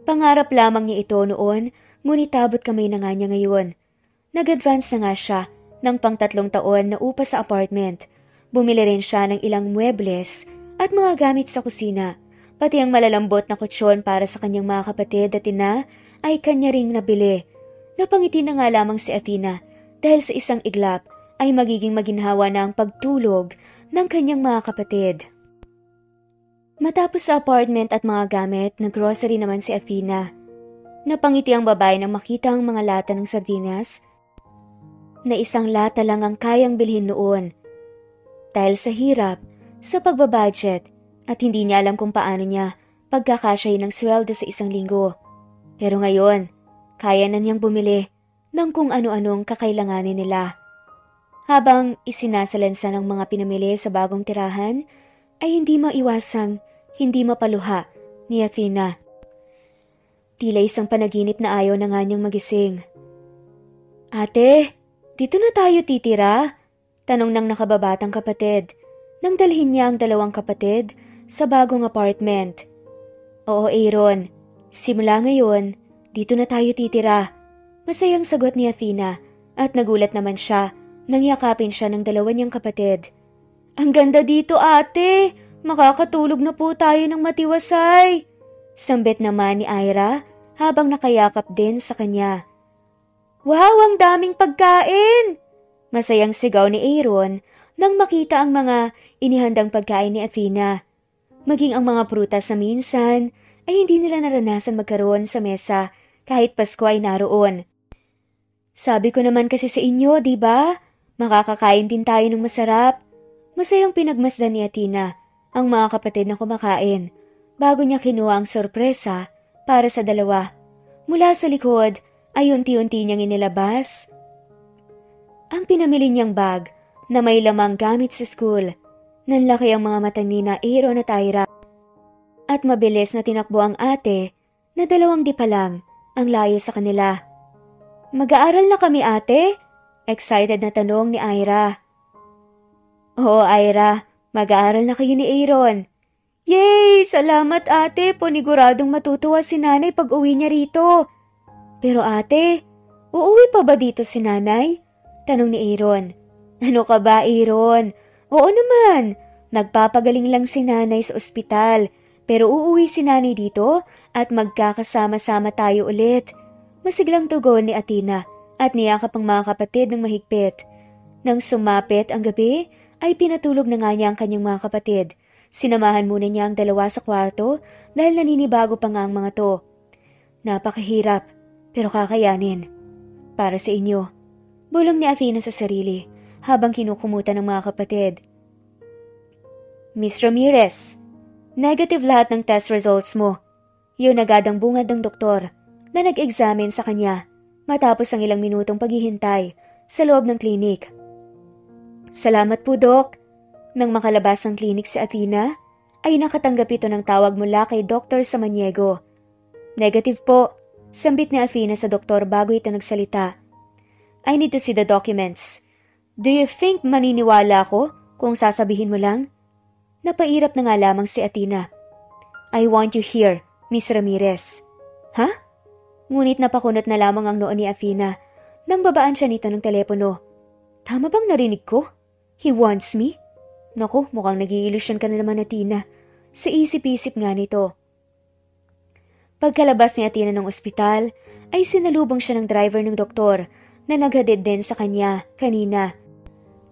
Pangarap lamang niya ito noon, ngunit tabot kamay na nga niya ngayon. Nag-advance na nga siya ng pang-3 taon na upa sa apartment. Bumili rin siya ng ilang muebles at mga gamit sa kusina. Pati ang malalambot na kutsyon para sa kanyang mga kapatid at ina ay kanya ring nabili. Napangiti na nga lamang si Athena dahil sa isang iglap ay magiging maginhawa na ang pagtulog ng kanyang mga kapatid. Matapos sa apartment at mga gamit, nag-grocery naman si Athena. Napangiti ang babae nang makita ang mga lata ng sardinas na isang lata lang ang kayang bilhin noon. Dahil sa hirap, sa pagbabudget, at hindi niya alam kung paano niya pagkakasyahin ng sweldo sa 1 linggo. Pero ngayon, kaya na niyang bumili ng kung ano-anong kakailanganin nila. Habang isinasalansa ng mga pinamili sa bagong tirahan, ay hindi maiwasang hindi mapaluha ni Athena. Tila isang panaginip na ayaw na nga niyang magising. "Ate, dito na tayo titira?" Tanong ng nakababatang kapatid nang dalhin niya ang 2 kapatid sa bagong apartment. "Oo, Aaron. Simula ngayon, dito na tayo titira." Masayang sagot ni Athena at nagulat naman siya nang yakapin siya ng 2 niyang kapatid. "Ang ganda dito, ate! Makakatulog na po tayo ng matiwasay!" Sambit naman ni Ira habang nakayakap din sa kanya. "Wow, ang daming pagkain!" Masayang sigaw ni Aaron nang makita ang mga inihandang pagkain ni Athena. Maging ang mga prutas na minsan ay hindi nila naranasan magkaroon sa mesa kahit Pasko ay naroon. "Sabi ko naman kasi sa inyo, di ba? Makakakain din tayo ng masarap." Masayang pinagmasdan ni Athena ang mga kapatid na kumakain bago niya kinuha ang sorpresa para sa 2. Mula sa likod ay unti-unti niyang inilabas ang pinamili niyang bag na may lamang gamit sa school. Nanlaki ang mga mata ni na Aaron at Ira at mabilis na tinakbo ang ate na 2 di pa lang ang layo sa kanila. "Mag-aaral na kami, ate?" Excited na tanong ni Ira. "Oo, Ira, mag-aaral na kayo ni Aaron." "Yay! Salamat, ate. Paniguradong matutuwa si nanay pag uwi niya rito." "Pero ate, uuwi pa ba dito si nanay?" Tanong ni Aaron. "Ano ka ba, Aaron? Oo naman, nagpapagaling lang si nanay sa ospital, pero uuwi si nanay dito at magkakasama-sama tayo ulit." Masiglang tugon ni Athena at niyakap ang mga kapatid ng mahigpit. Nang sumapit ang gabi, ay pinatulog na nga niya ang kanyang mga kapatid. Sinamahan muna niya ang 2 sa kwarto dahil naninibago pa nga ang mga to. "Napakahirap, pero kakayanin. Para sa inyo." Bulong ni Athena sa sarili habang kinukumutan ng mga kapatid. "Miss Ramirez, negative lahat ng test results mo." Yun agad ang bungad ng doktor na nag-examine sa kanya matapos ang ilang minutong paghihintay sa loob ng klinik. "Salamat po, Doc." Nang makalabas ng klinik si Athena, ay nakatanggap ito ng tawag mula kay Dr. Samaniego. "Negative po," sambit ni Athena sa doktor bago ito nagsalita. "I need to see the documents. Do you think maniniwala ko kung sasabihin mo lang?" Napairap na nga lamang si Athena. "I want you here, Miss Ramirez." "Ha?" Ngunit napakunot na lamang ang noo ni Athena nang babaan siya nito ng telepono. Tama bang narinig ko? He wants me? Naku, mukhang nag-i-illusion ka na naman, Athena. Sa isip-isip nga nito. Pagkalabas ni Athena ng ospital, ay sinalubong siya ng driver ng doktor na naghatid din sa kanya kanina.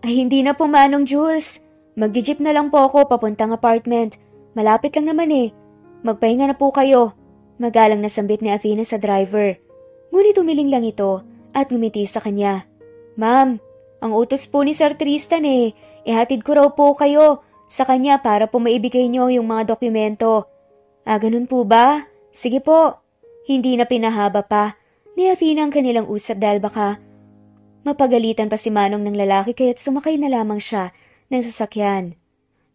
"Ay hindi na po, Manong Jules. Magji-jeep na lang po ako papuntang apartment. Malapit lang naman eh. Magpahinga na po kayo." Magalang na sambit ni Athena sa driver. Ngunit umiling lang ito at ngumiti sa kanya. "Ma'am, ang utos po ni Sir Tristan eh. Ihatid ko raw po kayo sa kanya para po maibigay niyo yung mga dokumento." "Ah, ganun po ba? Sige po." Hindi na pinahaba pa ni Athena ang kanilang usap dahil baka mapagalitan pa si Manong ng lalaki kaya't sumakay na lamang siya ng sasakyan.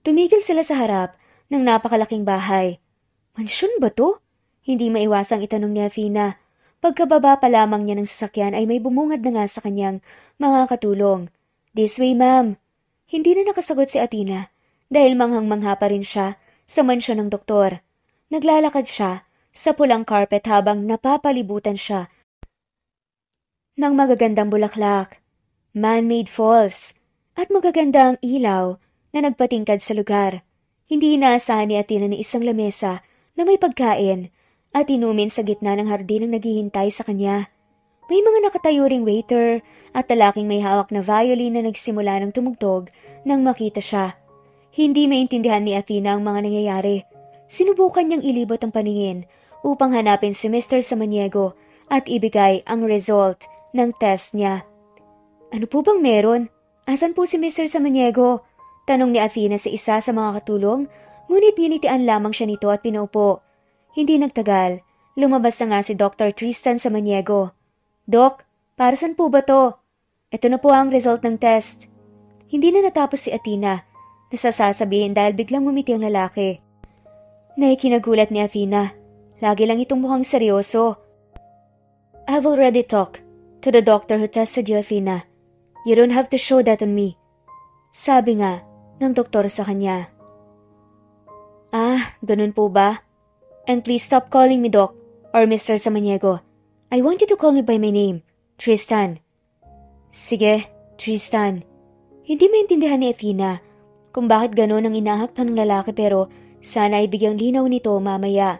Tumigil sila sa harap ng napakalaking bahay. Mansyon ba to? Hindi maiwasang itanong ni Athena. Pagkababa pa lamang niya ng sasakyan ay may bumungad na nga sa kanyang mga katulong. This way, ma'am. Hindi na nakasagot si Athena dahil manghang-mangha pa rin siya sa mansyon ng doktor. Naglalakad siya sa pulang carpet habang napapalibutan siya ng magagandang bulaklak, man-made falls, at magagandang ilaw na nagpatingkad sa lugar. Hindi inaasahan ni Athena ni isang lamesa na may pagkain at inumin sa gitna ng hardin ang naghihintay sa kanya. May mga nakatayo ring waiter at lalaking may hawak na violin na nagsimula ng tumugtog nang makita siya. Hindi maintindihan ni Athena ang mga nangyayari. Sinubukan niyang ilibot ang paningin upang hanapin si Mr. Samaniego at ibigay ang result ng test niya. Ano po bang meron? Asan po si Mr. Samaniego? Tanong ni Athena sa isa sa mga katulong, ngunit ginitian lamang siya nito at pinaupo. Hindi nagtagal, lumabas na nga si Dr. Tristan Samaniego. Doc, para saan po ba to? Ito na po ang result ng test. Hindi na natapos si Athena. Nasasasabihin dahil biglang ngumiti ang lalaki. Naikinagulat ni Athena. Lagi lang itong mukhang seryoso. I've already talked to the doctor who tested you, Athena. You don't have to show that on me. Sabi nga ng doktor sa kanya. Ah, ganun po ba? And please stop calling me Doc or Mr. Samaniego. I want you to call me by my name, Tristan. Sige, Tristan. Hindi maintindihan ni Athena kung bakit ganun ang inahakto ng lalaki pero sana ay bigyang linaw nito mamaya.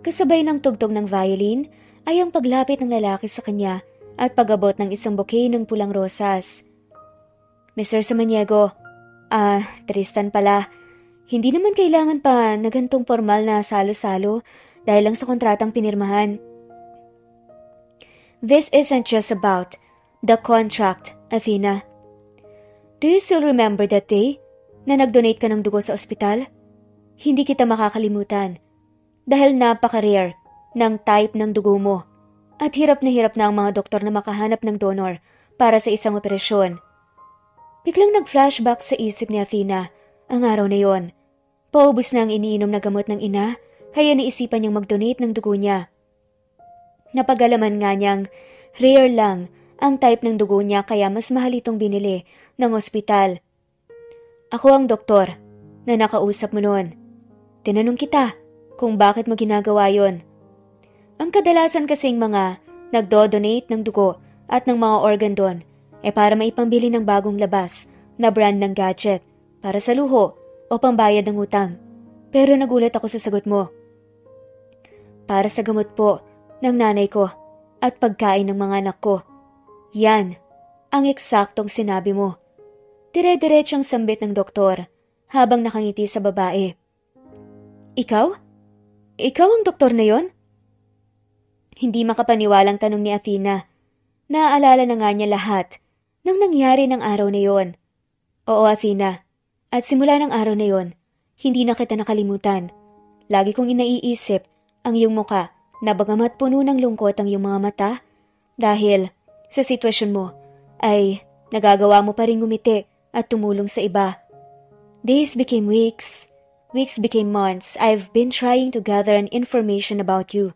Kasabay ng tugtog ng violin ay ang paglapit ng lalaki sa kanya at pag-abot ng isang bouquet ng pulang rosas. Mr. Samaniego, Tristan pala. Hindi naman kailangan pa na gantong formal na salo-salo dahil lang sa kontratang pinirmahan. This isn't just about the contract, Athena. Do you still remember that day na nag-donate ka ng dugo sa ospital? Hindi kita makakalimutan dahil napaka-rare ng type ng dugo mo at hirap na ang mga doktor na makahanap ng donor para sa isang operasyon. Biglang nag-flashback sa isip ni Athena ang araw na yon. Paubos na ang iniinom na gamot ng ina kaya naisipan niyang mag-donate ng dugo niya. Napagalaman nga niyang rare lang ang type ng dugo niya kaya mas mahal itong binili ng ospital. Ako ang doktor na nakausap mo noon. Tinanong kita kung bakit mo ginagawa yon. Ang kadalasan kasing mga nagdo-donate ng dugo at ng mga organ doon para maipambili ng bagong labas na brand ng gadget para sa luho o pambayad ng utang. Pero nagulat ako sa sagot mo. Para sa gamot po ng nanay ko at pagkain ng mga anak ko. Yan ang eksaktong sinabi mo. Dire-diretsyong sambit ng doktor habang nakangiti sa babae. Ikaw? Ikaw ang doktor na yon? Hindi makapaniwalang tanong ni Athena. Naaalala na nga niya lahat ng nangyari ng araw na yon. Oo, Athena. At simula ng araw na yon, hindi na kita nakalimutan. Lagi kong inaiisip ang iyong muka na bagamat puno ng lungkot ang iyong mga mata, dahil sa sitwasyon mo ay nagagawa mo pa rin ngumiti at tumulong sa iba. Days became weeks. Weeks became months. I've been trying to gather an information about you.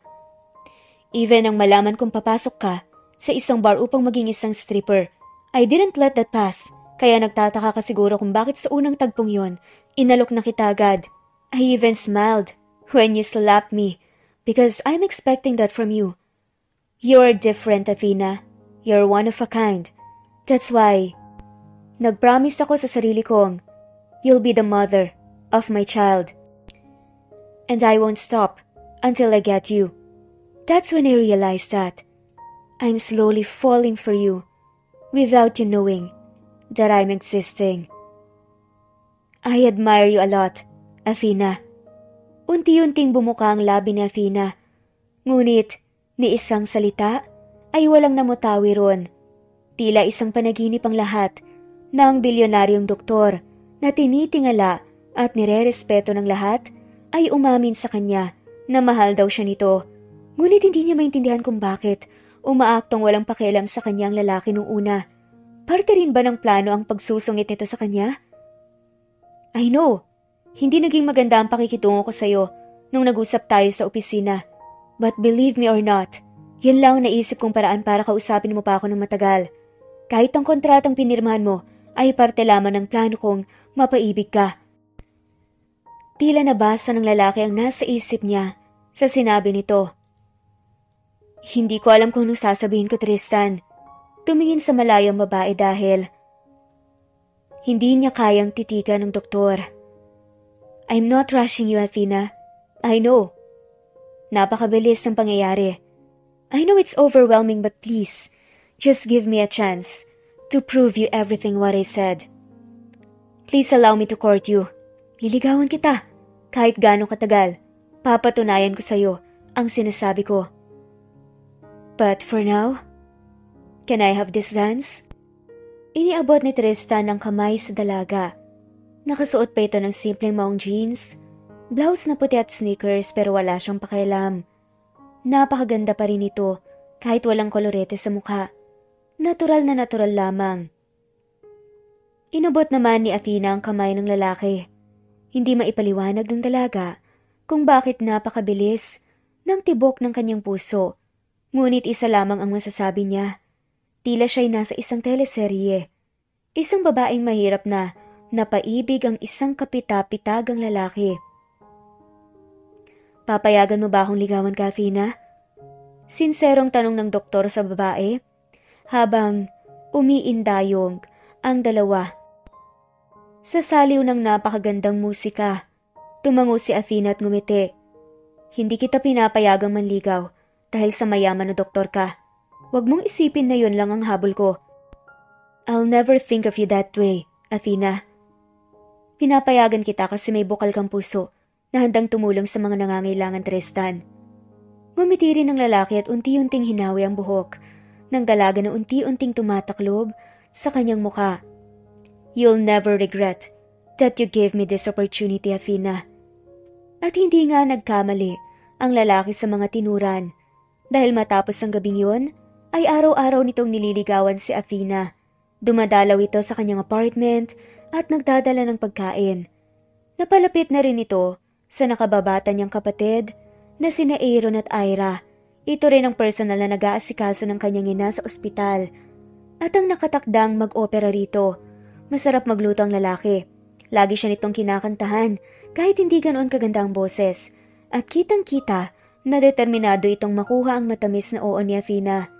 Even nang malaman kong papasok ka sa isang bar upang maging isang stripper, I didn't let that pass. Kaya nagtataka ka siguro kung bakit sa unang tagpong yon, inalok na kita agad. I even smiled when you slapped me because I'm expecting that from you. You're different, Athena. You're one of a kind. That's why nagpromise ako sa sarili kong you'll be the mother of my child. And I won't stop until I get you. That's when I realized that I'm slowly falling for you without you knowing that I'm existing. I admire you a lot, Athena. Unti-unting bumuka ang labi ni Athena. Ngunit, ni isang salita ay walang namutawi ron. Tila isang panaginip ang lahat ng bilyonaryong doktor na tinitingala at nire-respeto ng lahat ay umamin sa kanya na mahal daw siya nito. Ngunit hindi niya maintindihan kung bakit umaaktong walang pakialam sa kanyang lalaki nung una. Parte rin ba ng plano ang pagsusungit nito sa kanya? I know Hindi naging maganda ang pakikitungo ko sa'yo nung nag-usap tayo sa opisina. But believe me or not, yan lang ang naisip kong paraan para kausapin mo pa ako ng matagal. Kahit ang kontratang pinirmahan mo ay parte lamang ng plano kong mapaibig ka. Tila nabasa ng lalaki ang nasa isip niya sa sinabi nito. Hindi ko alam kung anong sasabihin ko, Tristan. Tumingin sa malayang babae dahil hindi niya kayang titigan ng doktor. I'm not rushing you, Athena. I know. Napakabilis ng pangyayari. I know it's overwhelming but please, just give me a chance to prove you everything what I said. Please allow me to court you. Liligawan kita. Kahit gaano katagal, papatunayan ko sa'yo ang sinasabi ko. But for now, can I have this dance? Iniabot ni Tristan ang kamay sa dalaga. Nakasuot pa ito ng simpleng maong jeans, blouse na puti at sneakers pero wala siyang pakialam. Napakaganda pa rin ito kahit walang kolorete sa mukha. Natural na natural lamang. Inabot naman ni Athena ang kamay ng lalaki. Hindi maipaliwanag ng dalaga kung bakit napakabilis ng tibok ng kanyang puso. Ngunit isa lamang ang masasabi niya. Tila siya'y nasa isang teleserye. Isang babaeng mahirap na napaibig ang isang kapita-pitagang lalaki. Papayagan mo ba akong ligawan ka, Athena? Sinserong tanong ng doktor sa babae habang umiindayong ang dalawa. Sa saliw ng napakagandang musika, tumango si Athena at ngumiti. Hindi kita pinapayagang manligaw dahil sa mayaman na doktor ka. Huwag mong isipin na yun lang ang habol ko. I'll never think of you that way, Athena. Pinapayagan kita kasi may bukal kang puso na handang tumulong sa mga nangangailangan, Tristan. Ngumiti rin ang lalaki at unti-unting hinawi ang buhok ng dalaga na unti-unting tumataklob sa kanyang mukha. You'll never regret that you gave me this opportunity, Athena. At hindi nga nagkamali ang lalaki sa mga tinuran dahil matapos ang gabing yun ay araw-araw nitong nililigawan si Athena. Dumadalaw ito sa kanyang apartment at nagdadala ng pagkain. Napalapit na rin ito sa nakababata niyang kapatid na sina Aaron at Ira. Ito rin ang personal na nag-aasikaso ng kanyang ina sa ospital. At ang nakatakdang mag-opera rito. Masarap magluto ang lalaki. Lagi siya nitong kinakantahan kahit hindi ganoon kaganda ang boses. At kitang-kita na determinado itong makuha ang matamis na oo ni Athena.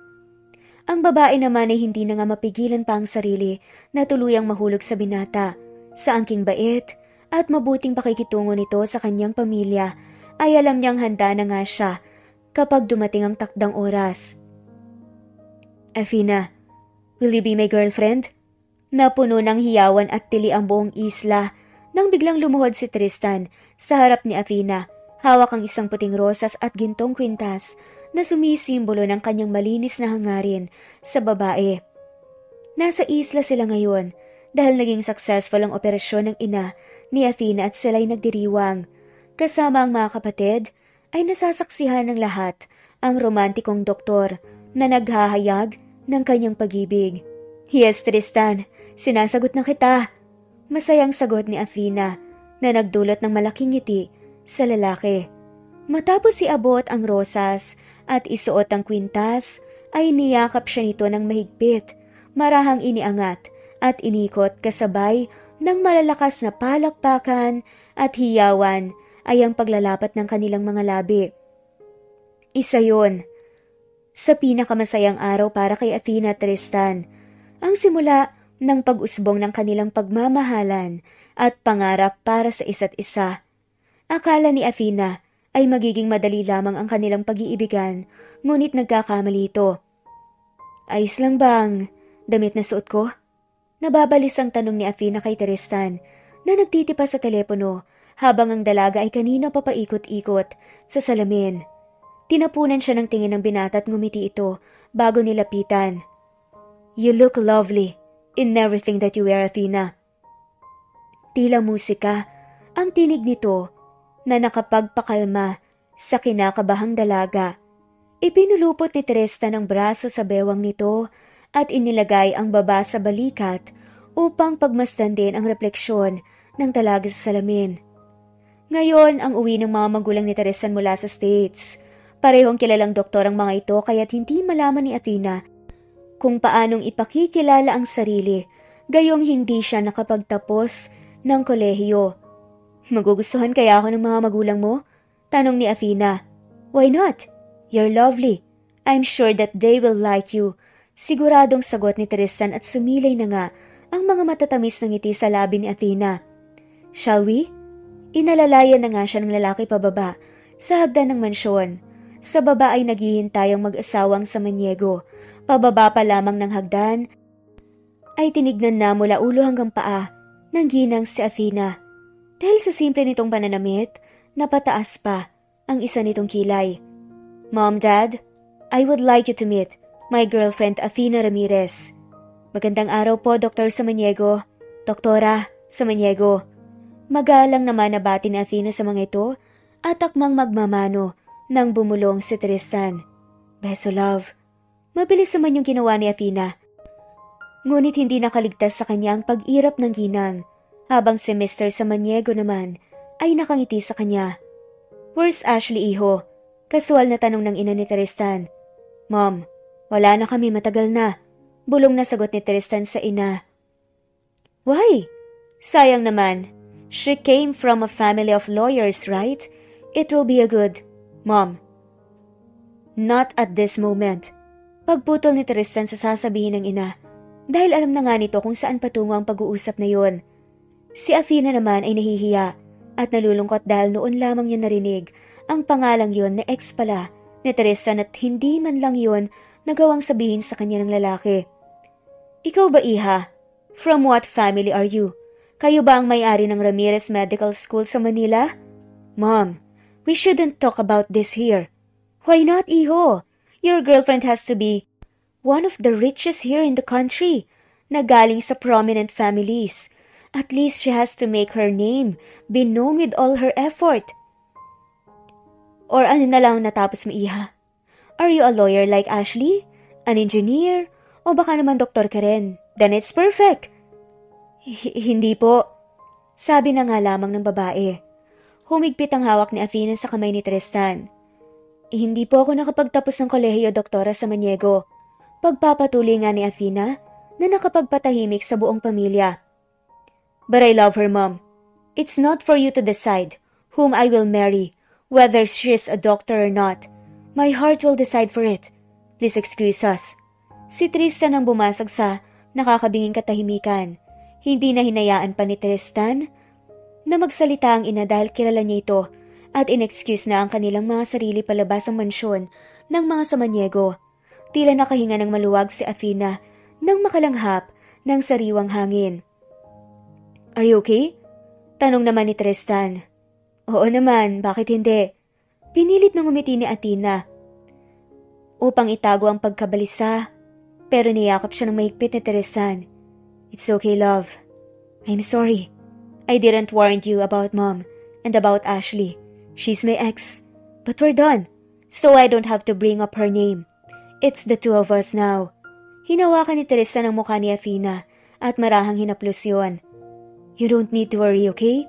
Ang babae naman ay hindi na nga mapigilan pa ang sarili na tuluyang mahulog sa binata. Sa angking bait at mabuting pakikitungo nito sa kanyang pamilya ay alam niyang handa na nga siya kapag dumating ang takdang oras. Athena, will you be my girlfriend? Napuno ng hiyawan at tili ang buong isla nang biglang lumuhod si Tristan sa harap ni Athena. Hawak ang isang puting rosas at gintong kwintas na sumisimbolo ng kanyang malinis na hangarin sa babae. Nasa isla sila ngayon dahil naging successful ang operasyon ng ina ni Athena at sila'y nagdiriwang. Kasama ang mga kapatid ay nasasaksihan ng lahat ang romantikong doktor na naghahayag ng kanyang pag-ibig. Yes, Tristan, sinasagot na kita. Masayang sagot ni Athena na nagdulot ng malaking ngiti sa lalaki. Matapos iabot ang rosas at isuot ang kwintas, ay niyakap siya nito ng mahigpit, marahang iniangat at inikot kasabay ng malalakas na palakpakan at hiyawan ay ang paglalapat ng kanilang mga labi. Isa yun sa pinakamasayang araw para kay Athena at Tristan, ang simula ng pag-usbong ng kanilang pagmamahalan at pangarap para sa isa't isa. Akala ni Athena ay magiging madali lamang ang kanilang pag-iibigan, ngunit nagkakamali ito. Ayos lang bang damit na suot ko? Nababalis ang tanong ni Athena kay Tristan na nagtitipa sa telepono habang ang dalaga ay kanina papaikot-ikot sa salamin. Tinapunan siya ng tingin ng binata at ngumiti ito bago nilapitan. You look lovely in everything that you wear, Athena. Tila musika ang tinig nito na nakapagpakalma sa kinakabahang dalaga. Ipinulupot ni Tristan ang braso sa bewang nito at inilagay ang baba sa balikat upang pagmasdan din ang refleksyon ng dalaga sa salamin. Ngayon, ang uwi ng mga magulang ni Teresan mula sa States. Parehong kilalang doktor ang mga ito kaya't hindi malaman ni Athena kung paanong ipakikilala ang sarili, gayong hindi siya nakapagtapos ng kolehiyo. Magugustuhan kaya ako ng mga magulang mo? Tanong ni Athena. Why not? You're lovely. I'm sure that they will like you. Siguradong sagot ni Teresan at sumilay na nga ang mga matatamis ng ngiti sa labi ni Athena. Shall we? Inalalayan na nga siya ng lalaki pababa sa hagdan ng mansyon. Sa baba ay naghihintay ang mag-asawang Samaniego. Pababa pa lamang ng hagdan ay tinignan na mula ulo hanggang paa ng ginang si Athena. Dahil sa simple nitong pananamit, napataas pa ang isa nitong kilay. Mom, Dad, I would like you to meet my girlfriend Athena Ramirez. Magandang araw po, Dr. Samaniego. Doktora Samaniego. Magalang naman nabati ni Athena sa mga ito at akmang magmamano nang bumulong si Tristan. Beso, love. Mabilis naman yung ginawa ni Athena. Ngunit hindi nakaligtas sa kanya ang pag-irap ng ginang, habang si Mr. Samaniego naman ay nakangiti sa kanya. Where's Ashley, iho? Kasual na tanong ng ina ni Tristan. Mom, wala na kami, matagal na. Bulong na sagot ni Tristan sa ina. Why? Sayang naman. She came from a family of lawyers, right? It will be a good... Mom. Not at this moment. Pagputol ni Tristan sa sasabihin ng ina. Dahil alam na nga nito kung saan patungo ang pag-uusap na yon. Si Athena naman ay nahihiya at nalulungkot dahil noon lamang niya narinig ang pangalang yon na ex pala ni Tristan at hindi man lang yon nagawang sabihin sa kanya ng lalaki. Ikaw ba, iha? From what family are you? Kayo ba ang may-ari ng Ramirez Medical School sa Manila? Mom, we shouldn't talk about this here. Why not, iho? Your girlfriend has to be one of the richest here in the country, na galing sa prominent families. At least she has to make her name be known with all her effort. Or ano na lang natapos mo, iha? Are you a lawyer like Ashley? An engineer? O baka naman doktor ka rin? Then it's perfect. Hindi po. Sabi na nga lamang ng babae. Humigpit ang hawak ni Athena sa kamay ni Tristan. Hindi po ako nakapagtapos ng kolehiyo, Doktora Samaniego. Pagpapatuloy nga ni Athena na nakapagpatahimik sa buong pamilya. But I love her, Mom. It's not for you to decide whom I will marry, whether she's a doctor or not. My heart will decide for it. Please excuse us. Si Tristan ang bumasag sa nakakabinging katahimikan. Hindi na hinayaan pa ni Tristan na magsalita ang ina dahil kilala niya ito at in-excuse na ang kanilang mga sarili palabas ang mansyon ng mga Samaniego. Tila nakahinga ng maluwag si Athena nang makalanghap ng sariwang hangin. Are you okay? Tanong naman ni Tristan. Oo naman, bakit hindi? Pinilit ng umiti ni Athena upang itago ang pagkabalisa, pero niyakap siya ng mahigpit ni Tristan. It's okay, love. I'm sorry. I didn't warn you about Mom and about Ashley. She's my ex. But we're done, so I don't have to bring up her name. It's the two of us now. Hinawakan ni Tristan ang mukha ni Athena at marahang hinaplos yun. You don't need to worry, okay?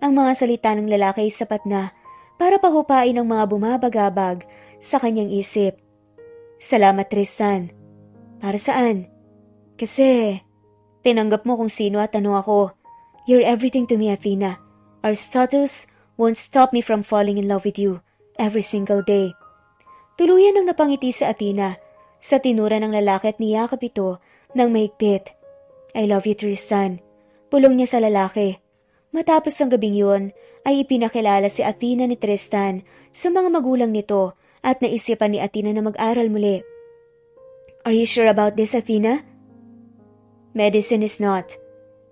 Ang mga salita ng lalaki ay sapat na para pahupain ang mga bumabagabag sa kanyang isip. Salamat, Tristan. Para saan? Kasi tinanggap mo kung sino at ano ako. You're everything to me, Athena. Our status won't stop me from falling in love with you every single day. Tuluyan ang napangiti si Athena sa tinura ng lalaki at niyakap ito ng mahigpit. I love you, Tristan. Pulong niya sa lalaki. Matapos ang gabing yun, ay ipinakilala si Athena ni Tristan sa mga magulang nito at naisipan ni Athena na mag-aral muli. Are you sure about this, Athena? Medicine is not.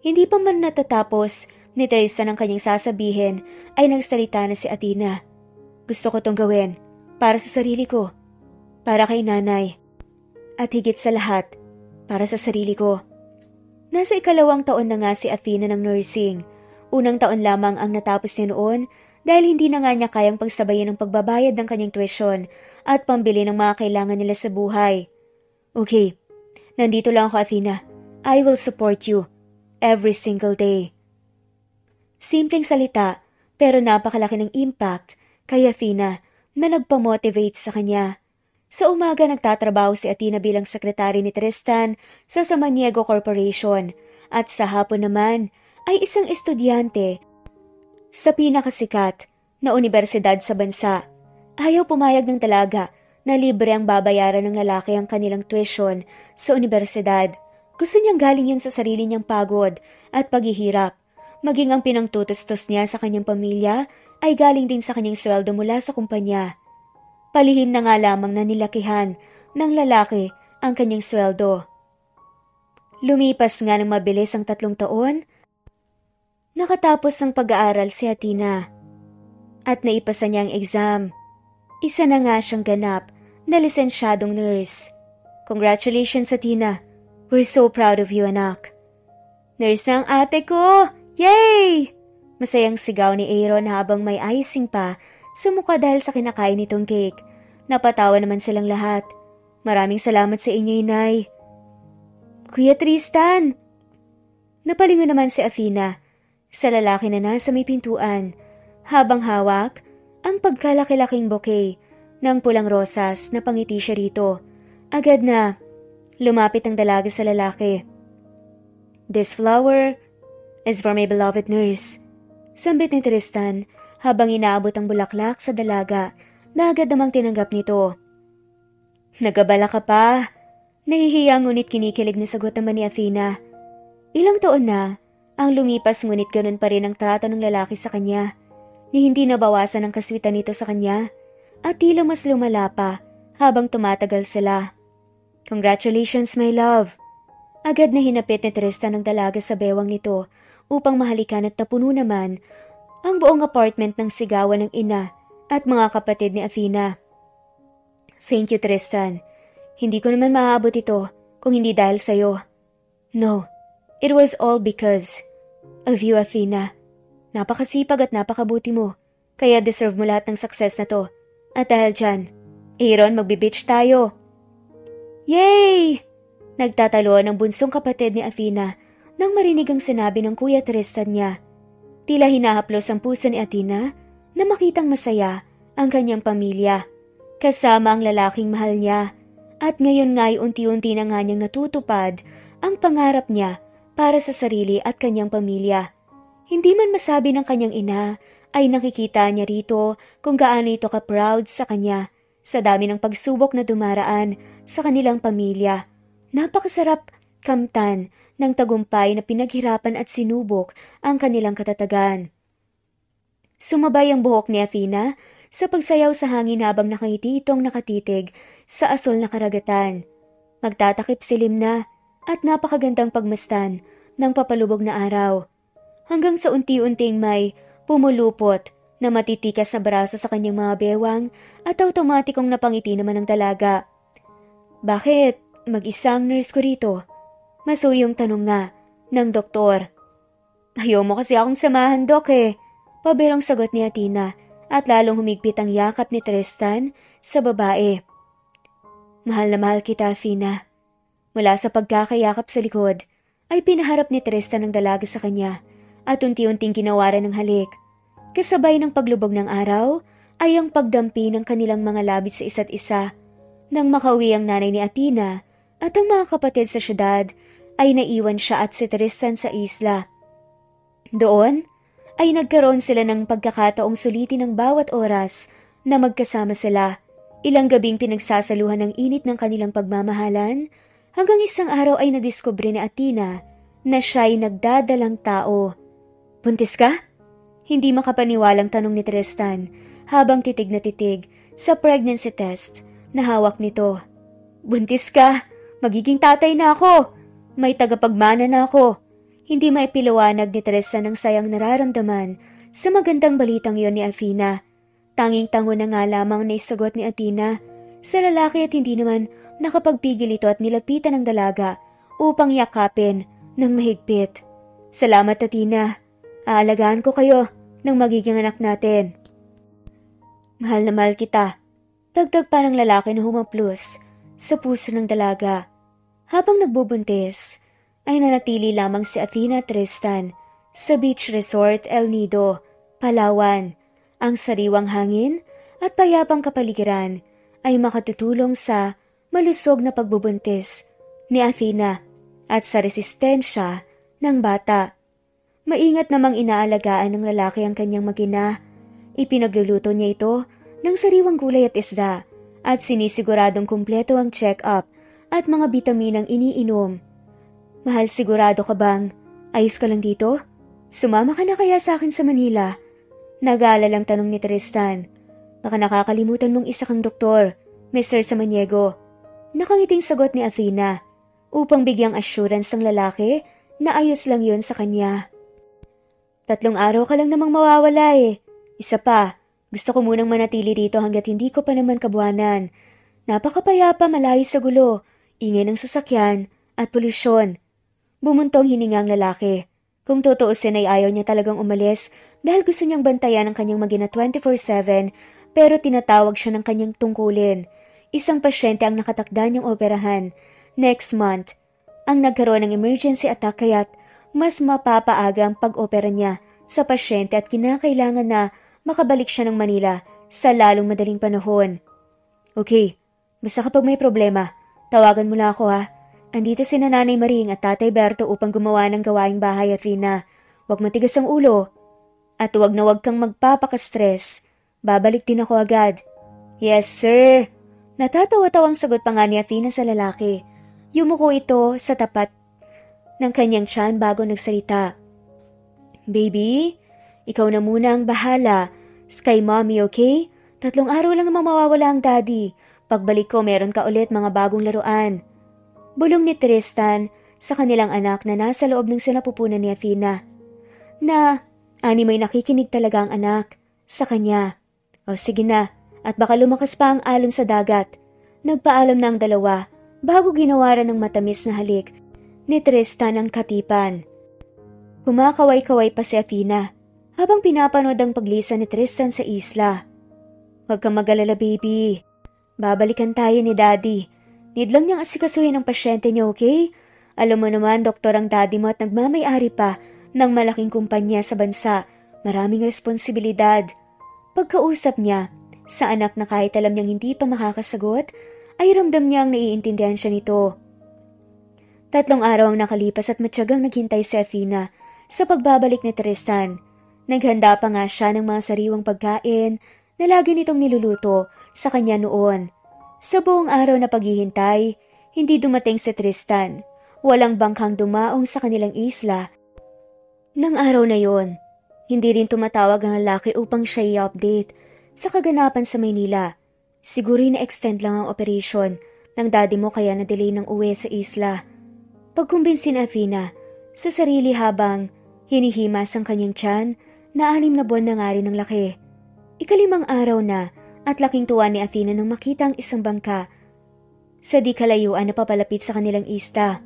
Hindi pa man natatapos ni Tristan ang kanyang sasabihin ay nagsalita na si Athena. Gusto ko tong gawin para sa sarili ko, para kay nanay, at higit sa lahat, para sa sarili ko. Nasa 2nd taon na nga si Athena ng nursing. Unang taon lamang ang natapos niya noon dahil hindi na nga niya kayang pagsabayan ng pagbabayad ng kanyang tuition at pambili ng mga kailangan nila sa buhay. Okay, nandito lang ako, Athena. I will support you every single day. Simpleng salita, pero napakalaki ng impact kay Athena na nagpamotivate sa kanya. Sa umaga nagtatrabaho si Athena bilang sekretary ni Tristan sa Samaniego Corporation at sa hapon naman ay isang estudyante sa pinakasikat na universidad sa bansa. Ayaw pumayag ng dalaga na libre ang babayaran ng lalaki ang kanilang tuition sa universidad. Gusto niyang galing yan sa sarili niyang pagod at paghihirap. Maging ang pinangtutustos niya sa kanyang pamilya ay galing din sa kanyang sweldo mula sa kumpanya. Palihim na nga lamang na nilakihan ng lalaki ang kanyang sweldo. Lumipas nga ng mabilis ang 3 taon, nakatapos ng pag-aaral si Athena at naipasa niya ang exam. Isa na nga siyang ganap na lisensyadong nurse. Congratulations, Athena. We're so proud of you, anak. Nurse ang ate ko! Yay! Masayang sigaw ni Aaron habang may icing pa sa mukha dahil sa kinakain nitong cake. Napatawa naman silang lahat. Maraming salamat sa inyo, Inay. Kuya Tristan! Napalingon naman si Athena sa lalaki na nasa may pintuan habang hawak ang pagkalaki-laking bouquet ng pulang rosas na pangiti siya rito. Agad na lumapit ang dalaga sa lalaki. This flower is for my beloved nurse. Sambit ni Tristan habang inaabot ang bulaklak sa dalaga na agad namang tinanggap nito. Nagabala ka pa. Nahihiya ngunit kinikilig na sagot naman ni Athena. Ilang taon na ang lumipas ngunit ganun pa rin ang trato ng lalaki sa kanya. Ni hindi nabawasan ang kaswitan nito sa kanya at tila mas lumala pa habang tumatagal sila. Congratulations, my love. Agad na hinapit ni Tristan ang dalaga sa bewang nito upang mahalikan at napuno naman ang buong apartment ng sigawan ng ina at mga kapatid ni Athena. Thank you, Tristan. Hindi ko naman maaabot ito kung hindi dahil sa'yo. No, it was all because of you, Athena. Napakasipag at napakabuti mo, kaya deserve mo lahat ng success na to. At dahil dyan, Aaron, magbe-beach tayo. Yay! Nagtataloan ang bunsong kapatid ni Athena nang marinig ang sinabi ng Kuya Tristan niya. Tila hinahaplos ang puso ni Athena na makitang masaya ang kanyang pamilya, kasama ang lalaking mahal niya. At ngayon nga'y unti-unti na nga niyang natutupad ang pangarap niya para sa sarili at kanyang pamilya. Hindi man masabi ng kanyang ina ay nakikita niya rito kung gaano ito ka-proud sa kanya sa dami ng pagsubok na dumaraan sa kanilang pamilya. Napakasarap kamtan ng tagumpay na pinaghirapan at sinubok ang kanilang katatagan. Sumabay ang buhok ni Athena sa pagsayaw sa hangin habang nakangiti itong nakatitig sa asol na karagatan. Magtatakip silim na at napakagandang pagmastan ng papalubog na araw. Hanggang sa unti-unting may pumulupot na matitikas na braso sa kanyang mga bewang at automatikong napangiti naman ang dalaga. Bakit mag-isang nurse ko rito? Masuyong tanong nga ng doktor. Ayaw mo kasi akong samahan, Dok eh. Paberong sagot ni Athena at lalong humigpit ang yakap ni Tristan sa babae. Mahal na mahal kita, Athena. Mula sa pagkakayakap sa likod, ay pinaharap ni Tristan ang dalaga sa kanya at unti-unting ginawaran ng halik. Kasabay ng paglubog ng araw ay ang pagdampi ng kanilang mga labit sa isa't isa. Nang makauwi ang nanay ni Athena at ang mga kapatid sa syudad, ay naiwan siya at si Tristan sa isla. Doon ay nagkaroon sila ng pagkakataong sulitin ng bawat oras na magkasama sila. Ilang gabing pinagsasaluhan ng init ng kanilang pagmamahalan hanggang isang araw ay nadiskubre ni Athena na siya'y nagdadalang tao. Buntis ka? Hindi makapaniwalang tanong ni Tristan habang titig na titig sa pregnancy test na hawak nito. Buntis ka? Magiging tatay na ako. May tagapagmana na ako. Hindi maipiliwanag ni Tristan ang sayang nararamdaman sa magandang balitang yon ni Athena. Tanging-tango na nga lamang na isagot ni Athena sa lalaki at hindi naman nakapagpigil ito at nilapitan ng dalaga upang yakapin ng mahigpit. Salamat, Athena. Aalagaan ko kayo ng magiging anak natin. Mahal na mahal kita. Dagdag pa ng lalaki na humaplos sa puso ng dalaga. Habang nagbubuntis, ay nanatili lamang si Athena at Tristan sa beach resort El Nido Palawan. Ang sariwang hangin at payapang kapaligiran ay makatutulong sa malusog na pagbubuntis ni Athena at sa resistensya ng bata. Maingat namang inaalagaan ng lalaki ang kanyang mag-ina. Ipinagluluto niya ito ng sariwang gulay at isda at sinisiguradong kumpleto ang check-up at mga bitaminang iniinom. Mahal, sigurado ka bang ayos ka lang dito? Sumama ka na kaya sa akin sa Manila? Nag-aalalang tanong ni Tristan. Baka nakakalimutan mong isa kang doktor, Mr. Samaniego. Nakangiting sagot ni Athena upang bigyang assurance ng lalaki na ayos lang yun sa kanya. 3 araw ka lang namang mawawala eh. Isa pa, gusto ko munang manatili rito hanggat hindi ko pa naman kabuhanan. Napakapayapa, malayo sa gulo, ingay ng sasakyan at polusyon. Bumuntong hininga ang lalaki. Kung tutuusin ay ayaw niya talagang umalis dahil gusto niyang bantayan ang kanyang mag-ina 24/7 pero tinatawag siya ng kanyang tungkulin. Isang pasyente ang nakatakda niyang operahan next month. Ang nagkaroon ng emergency attack kaya't mas mapapaaga ang pag-opera niya sa pasyente at kinakailangan na makabalik siya ng Manila sa lalong madaling panahon. Okay, basta kapag may problema, tawagan mo lang ako ha. Andito si Nanay Maring at Tatay Berto upang gumawa ng gawaing bahay, Athena. Huwag matigas ang ulo. At huwag na huwag kang magpapaka-stress. Babalik din ako agad. Yes, sir. Natatawa-tawang sagot pa nga ni Athena sa lalaki. Yumuko ito sa tapat ng kanyang tiyan bago nagsalita. Baby, ikaw na muna ang bahala. Sky mommy, okay? 3 araw lang naman mawawala ang daddy. Pagbalik ko, meron ka ulit mga bagong laruan. Bulong ni Tristan sa kanilang anak na nasa loob ng sinapupunan ni Athena. Na, may nakikinig talaga ang anak sa kanya. O sige na, at baka lumakas pa ang alon sa dagat. Nagpaalam na ang dalawa bago ginawaran ng matamis na halik ni Tristan ang katipan. Kumakaway-kaway pa si Athena habang pinapanood ang paglisan ni Tristan sa isla. Huwag kang mag-alala, baby. Babalikan tayo ni daddy. Need lang niyang asikasuhin ang pasyente niya, okay? Alam mo naman, doktor ang daddy mo at nagmamay-ari pa ng malaking kumpanya sa bansa. Maraming responsibilidad. Pagkausap niya sa anak na kahit alam niyang hindi pa makakasagot, ay ramdam niyang naiintindihan siya nito. 3 araw ang nakalipas at matyagang naghintay si Athena sa pagbabalik ni Tristan. Naghanda pa nga siya ng mga sariwang pagkain na lagi nitong niluluto sa kanya noon. Sa buong araw na paghihintay, hindi dumating si Tristan. Walang bangkang dumaong sa kanilang isla. Nang araw na yon, hindi rin tumatawag ang lalaki upang siya i-update sa kaganapan sa Maynila. Siguro na-extend lang ang operation ng daddy mo kaya na-delay ng uwi sa isla. Pagkumbinsi ni Athena sa sarili habang hinihimas ang kanyang tiyan na 6 na buwan na nga rin ng laki. 5 araw na at laking tuwa ni Athena nang makita ang isang bangka sa di kalayuan na papalapit sa kanilang isla.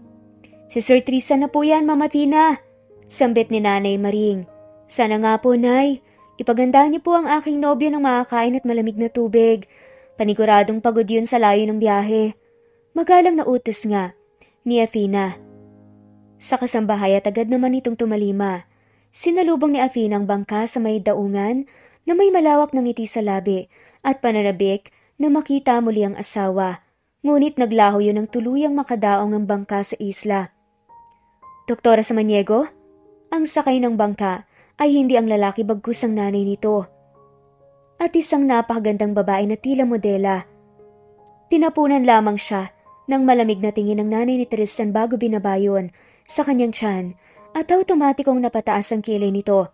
Si Sir Tristan na po yan, Mama Athena. Sambit ni Nanay Maring. Sana nga po, Nay. Ipaganda niyo po ang aking nobyo ng makakain at malamig na tubig. Paniguradong pagod yun sa layo ng biyahe. Magalang na utos nga ni Athena. Sa kasambahay at agad naman itong tumalima. Sinalubong ni Athena ang bangka sa may daungan na may malawak na ngiti sa labi at pananabik na makita muli ang asawa. Ngunit naglaho yun ng tuluyang makadaong ang bangka sa isla. Doktora Samaniego? Ang sakay ng bangka ay hindi ang lalaki bagkus ang nanay nito. At isang napakagandang babae na tila modela. Tinapunan lamang siya ng malamig na tingin ng nanay ni Tristan bago binabayon sa kanyang tiyan at automatikong napataas ang kilay nito.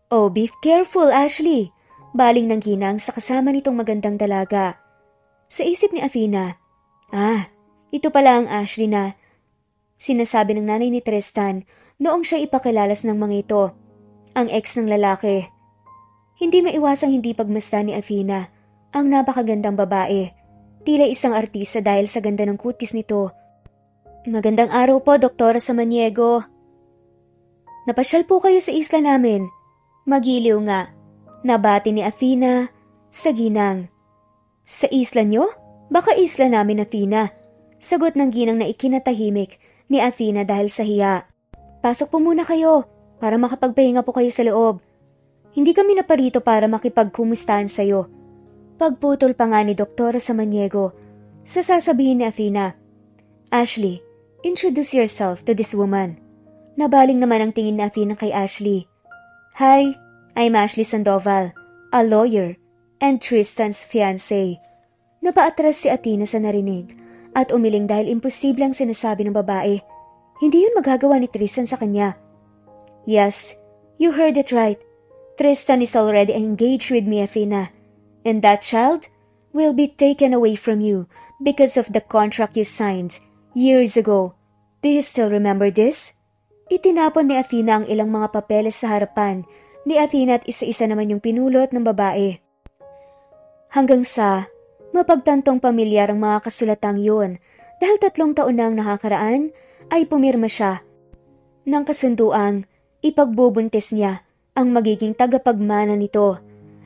Oh, be careful, Ashley! Baling ng ginang sa kasama nitong magandang dalaga. Sa isip ni Athena, ito pala ang Ashley na sinasabi ng nanay ni Tristan noong siya ipakilalas ng mga ito, ang ex ng lalaki. Hindi maiwasang hindi pagmasdan ni Athena ang napakagandang babae. Tila isang artista dahil sa ganda ng kutis nito. Magandang araw po, Doktora Samaniego. Napasyal po kayo sa isla namin. Magiliw nga. Nabati ni Athena sa ginang. Sa isla nyo? Baka isla namin, Athena. Sagot ng ginang na ikinatahimik ni Athena dahil sa hiya. Pasok po muna kayo para makapagpahinga po kayo sa loob. Hindi kami naparito para makipagkumustahan sa'yo. Pagputol pa nga ni Doktora Samaniego, sasabihin ni Athena, Ashley, introduce yourself to this woman. Nabaling naman ang tingin ni Athena kay Ashley. Hi, I'm Ashley Sandoval, a lawyer, and Tristan's fiancé. Napaatras si Athena sa narinig at umiling dahil imposible ang sinasabi ng babae. Hindi yun magagawa ni Tristan sa kanya. Yes, you heard it right. Tristan is already engaged with me, Athena, and that child will be taken away from you because of the contract you signed years ago. Do you still remember this? Itinapon ni Athena ang ilang mga papeles sa harapan ni Athena at isa-isa naman yung pinulot ng babae. Hanggang sa mapagtantong pamilyar ang mga kasulatang yun dahil 3 taon na ang nakakaraan ay pumirma siya ng kasunduang ipagbubuntis niya ang magiging tagapagmana nito.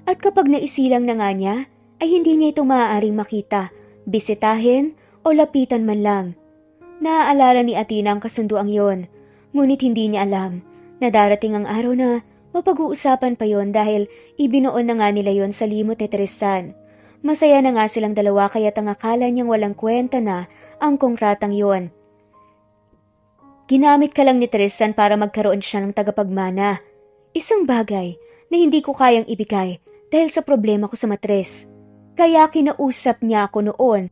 At kapag naisilang na nga niya, ay hindi niya ito maaaring makita, bisitahin o lapitan man lang. Naaalala ni Athena ang kasunduang yon, ngunit hindi niya alam na darating ang araw na mapag-uusapan pa yon dahil ibinuon na nga nila yon sa limot ni Tristan. Masaya na nga silang dalawa kaya't ang akala niyang walang kwenta na ang kontratang yon. Ginamit ka lang ni Tristan para magkaroon siya ng tagapagmana. Isang bagay na hindi ko kayang ibigay dahil sa problema ko sa matres. Kaya kinausap niya ako noon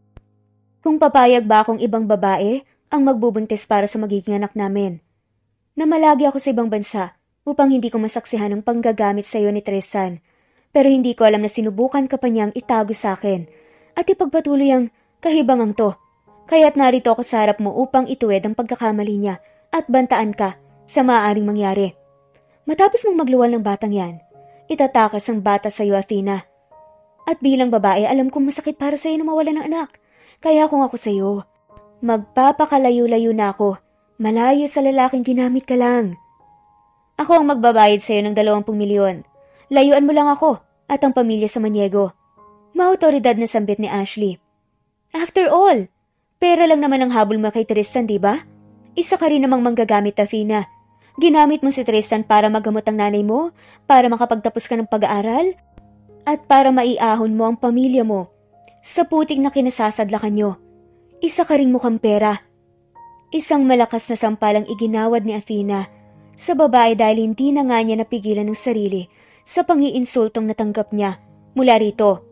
kung papayag ba akong ibang babae ang magbubuntis para sa magiging anak namin. Namalagi ako sa ibang bansa upang hindi ko masaksihan ang panggagamit sa iyo ni Tristan. Pero hindi ko alam na sinubukan ka pa niyang itago sa akin at ipagpatuloy ang kahibangang to. Kaya't narito ako sa harap mo upang ituwid ang pagkakamali niya at bantaan ka sa maaaring mangyari. Matapos mong magluwal ng batang yan, itatakas ang bata sa iyo, Athena. At bilang babae, alam kong masakit para sa iyo na mawala ng anak. Kaya kung ako sa iyo, magpapakalayo-layo na ako. Malayo sa lalaking ginamit ka lang. Ako ang magbabayad sa iyo ng 20 milyon. Layuan mo lang ako at ang pamilya sa Maniego. Maautoridad na sambit ni Ashley. After all, pera lang naman ang habol mo kay Tristan, di ba? Isa ka rin namang manggagamit, Athena. Ginamit mo si Tristan para magamot ang nanay mo, para makapagtapos ka ng pag-aaral, at para maiahon mo ang pamilya mo sa putik na kinasasadlakan nyo. Isa ka ring mukhang pera. Isang malakas na sampalang iginawad ni Athena sa babae dahil hindi na nga niya napigilan ng sarili sa pangiinsultong natanggap niya mula rito.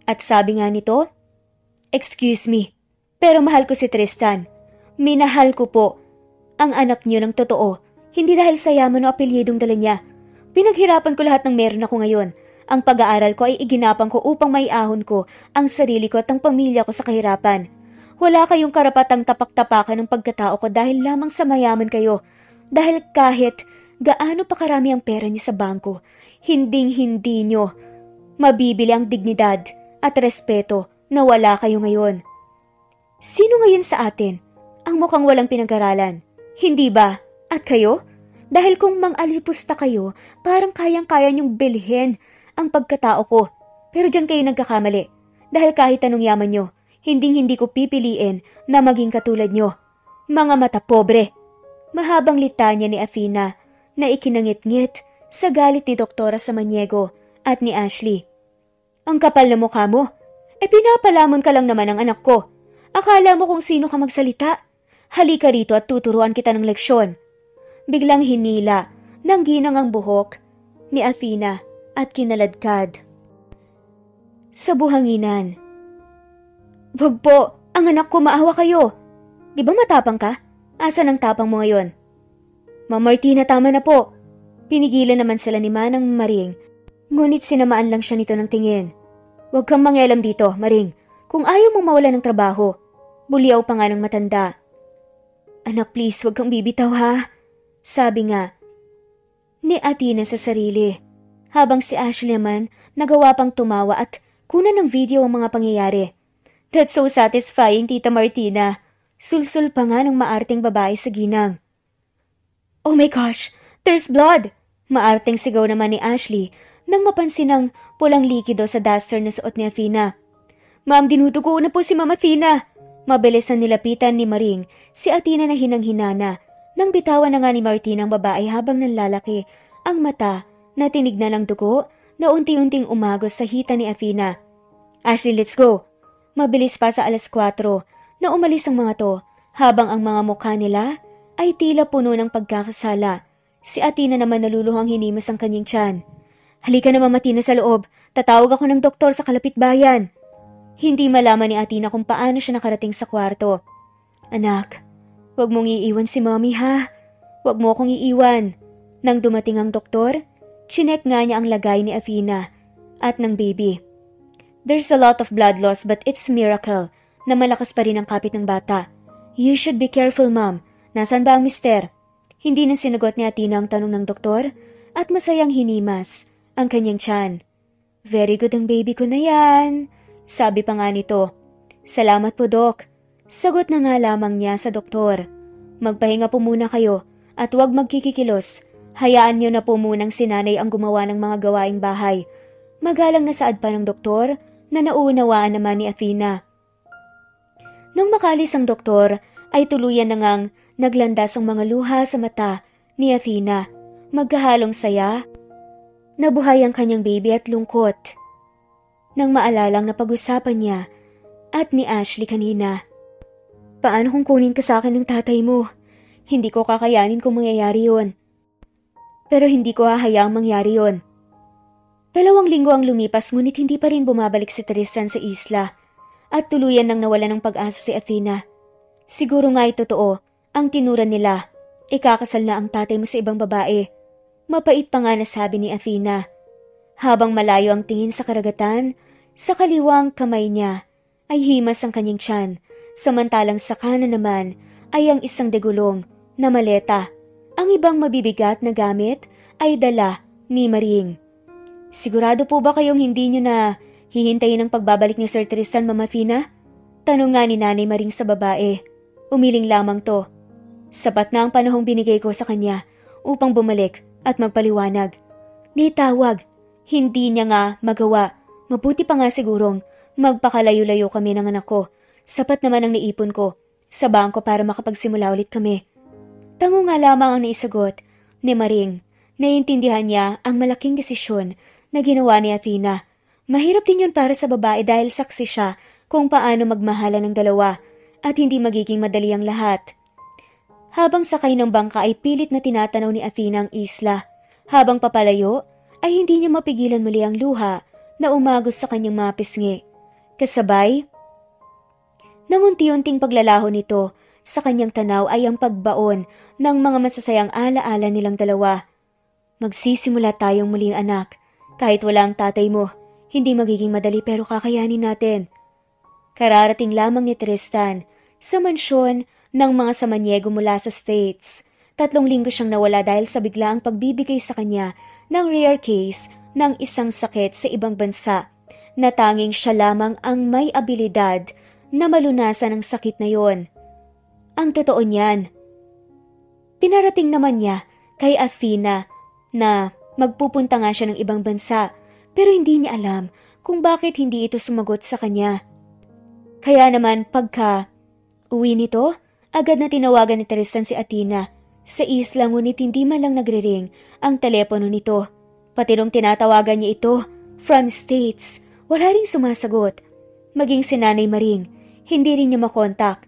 At sabi nga nito, Excuse me, pero mahal ko si Tristan. Minahal ko po ang anak niyo ng totoo, hindi dahil sa yaman o apelyidong dala niya. Pinaghirapan ko lahat ng meron ako ngayon. Ang pag-aaral ko ay iginapang ko upang maiahon ko ang sarili ko at ang pamilya ko sa kahirapan. Wala kayong karapatang tapak-tapakan ng pagkatao ko dahil lamang sa mayaman kayo. Dahil kahit gaano pa karami ang pera niyo sa bangko, hinding-hindi niyo mabibili ang dignidad at respeto na wala kayo ngayon. Sino ngayon sa atin ang mukhang walang pinag-aralan? Hindi ba? At kayo? Dahil kung mang-alipusta kayo, parang kayang-kaya niyong bilhin ang pagkatao ko. Pero dyan kayo nagkakamali. Dahil kahit anong yaman niyo, hinding-hindi ko pipiliin na maging katulad niyo. Mga mata pobre. Mahabang litanya ni Athena na ikinangit-ngit sa galit ni Doktora Samaniego at ni Ashley. Ang kapal na mukha mo. Pinapalamon ka lang naman ang anak ko. Akala mo kung sino ka magsalita? Halika rito at tuturuan kita ng leksyon. Biglang hinila ng ginang ang buhok ni Athena at kinaladkad sa buhanginan. Wag po, ang anak ko, maawa kayo. Di ba matapang ka? Asan ang tapang mo ngayon? Ma'am Martina, tama na po. Pinigilan naman sila ni Manang Maring, ngunit sinamaan lang siya nito ng tingin. Huwag kang mangialam dito, Maring. Kung ayaw mong mawala ng trabaho, buliaw pa nga ng matanda. Anak, please, huwag kang bibitaw ha. Sabi nga ni Athena sa sarili. Habang si Ashley naman nagawa pang tumawa at kunan ng video ang mga pangyayari. That's so satisfying, Tita Martina. Sulsul pa nga ng maarting babae sa ginang. Oh my gosh, there's blood! Maarting sigaw naman ni Ashley nang mapansin ang pulang likido sa duster na suot ni Athena. Ma'am, dinudugo na po si Ma'am Athena. Mabilis na nilapitan ni Maring si Athena na hinang-hinana nang bitawan na nga ni Martina ang babae habang nanlalaki ang mata Natinig na lang dugo na unti-unting umagos sa hita ni Athena. Ashley, let's go! Mabilis pa sa 4:00 na umalis ang mga to habang ang mga mukha nila ay tila puno ng pagkakasala. Si Athena naman naluluhang hinimas ang kanyang tiyan. Halika na Matina sa loob, tatawag ako ng doktor sa kalapit bayan. Hindi malaman ni Athena kung paano siya nakarating sa kwarto. Anak, huwag mong iiwan si mommy ha. Huwag mo akong iiwan. Nang dumating ang doktor, chinek nga niya ang lagay ni Athena at ng baby. There's a lot of blood loss but it's miracle na malakas pa rin ang kapit ng bata. You should be careful, ma'am. Nasaan ba ang mister? Hindi na sinagot ni Athena ang tanong ng doktor at masayang hinimas ang kanyang tiyan. Very good ang baby ko na yan, sabi pa nga nito. Salamat po, Dok. Sagot na nga lamang niya sa doktor. Magpahinga po muna kayo at huwag magkikikilos. Hayaan niyo na po munang si nanay ang gumawa ng mga gawaing bahay. Magalang na saad pa ng doktor na nauunawaan naman ni Athena. Nang makalis ang doktor, ay tuluyan na ngang naglandas ang mga luha sa mata ni Athena. Magkahalong saya, nabuhay ang kanyang baby at lungkot. Nang maalalang napag-usapan niya at ni Ashley kanina. Paano kung kunin ka sa akin ng tatay mo? Hindi ko kakayanin kung mangyayari yun. Pero hindi ko hahayaang mangyari yon. 2 linggo ang lumipas ngunit hindi pa rin bumabalik si Tristan sa isla at tuluyan nang nawala ng pag-asa si Athena. Siguro nga ay totoo ang tinuran nila. Ikakasal na ang tatay mo sa ibang babae. Mapait pa nga nasabi ni Athena. Habang malayo ang tingin sa karagatan, sa kaliwang kamay niya ay himas ang kanyang tiyan, samantalang sa kanan naman ay ang isang degulong na maleta. Ang ibang mabibigat na gamit ay dala ni Maring. Sigurado po ba kayong hindi nyo na hihintayin ang pagbabalik ni Sir Tristan, Mama Athena? Tanong nga ni Nanay Maring sa babae. Umiling lamang to. Sapat na ang panahong binigay ko sa kanya upang bumalik at magpaliwanag. Nitawag, hindi niya nga magawa. Mabuti pa nga sigurong magpakalayo-layo kami ng anak ko. Sapat naman ang naipon ko sa bangko para makapagsimula ulit kami. Tango nga lamang ang naisagot ni Maring. Naiintindihan niya ang malaking desisyon na ginawa ni Athena. Mahirap din yun para sa babae dahil saksi siya kung paano magmahalan ng dalawa at hindi magiging madali ang lahat. Habang sakay ng bangka ay pilit na tinatanaw ni Athena ang isla. Habang papalayo ay hindi niya mapigilan muli ang luha na umagos sa kanyang mga pisngi. Kasabay, nang unti-unting paglalaho nito, sa kanyang tanaw ay ang pagbaon ng mga masasayang alaala nilang dalawa. Magsisimula tayong muling anak. Kahit wala ang tatay mo, hindi magiging madali pero kakayanin natin. Kararating lamang ni Tristan sa mansyon ng mga Samaniego mula sa States. 3 linggo siyang nawala dahil sa biglaang pagbibigay sa kanya ng rare case ng isang sakit sa ibang bansa na tanging siya lamang ang may abilidad na malunasan ang sakit na yon. Ang totoo niyan, pinarating naman niya kay Athena na magpupunta nga siya ng ibang bansa pero hindi niya alam kung bakit hindi ito sumagot sa kanya. Kaya naman pagka uwi nito, agad na tinawagan ni Tristan si Athena sa isla ngunit hindi man lang nagre-ring ang telepono nito. Pati nung tinatawagan niya ito from States, wala ring sumasagot. Maging si Nanay Maring, hindi rin niya makontak.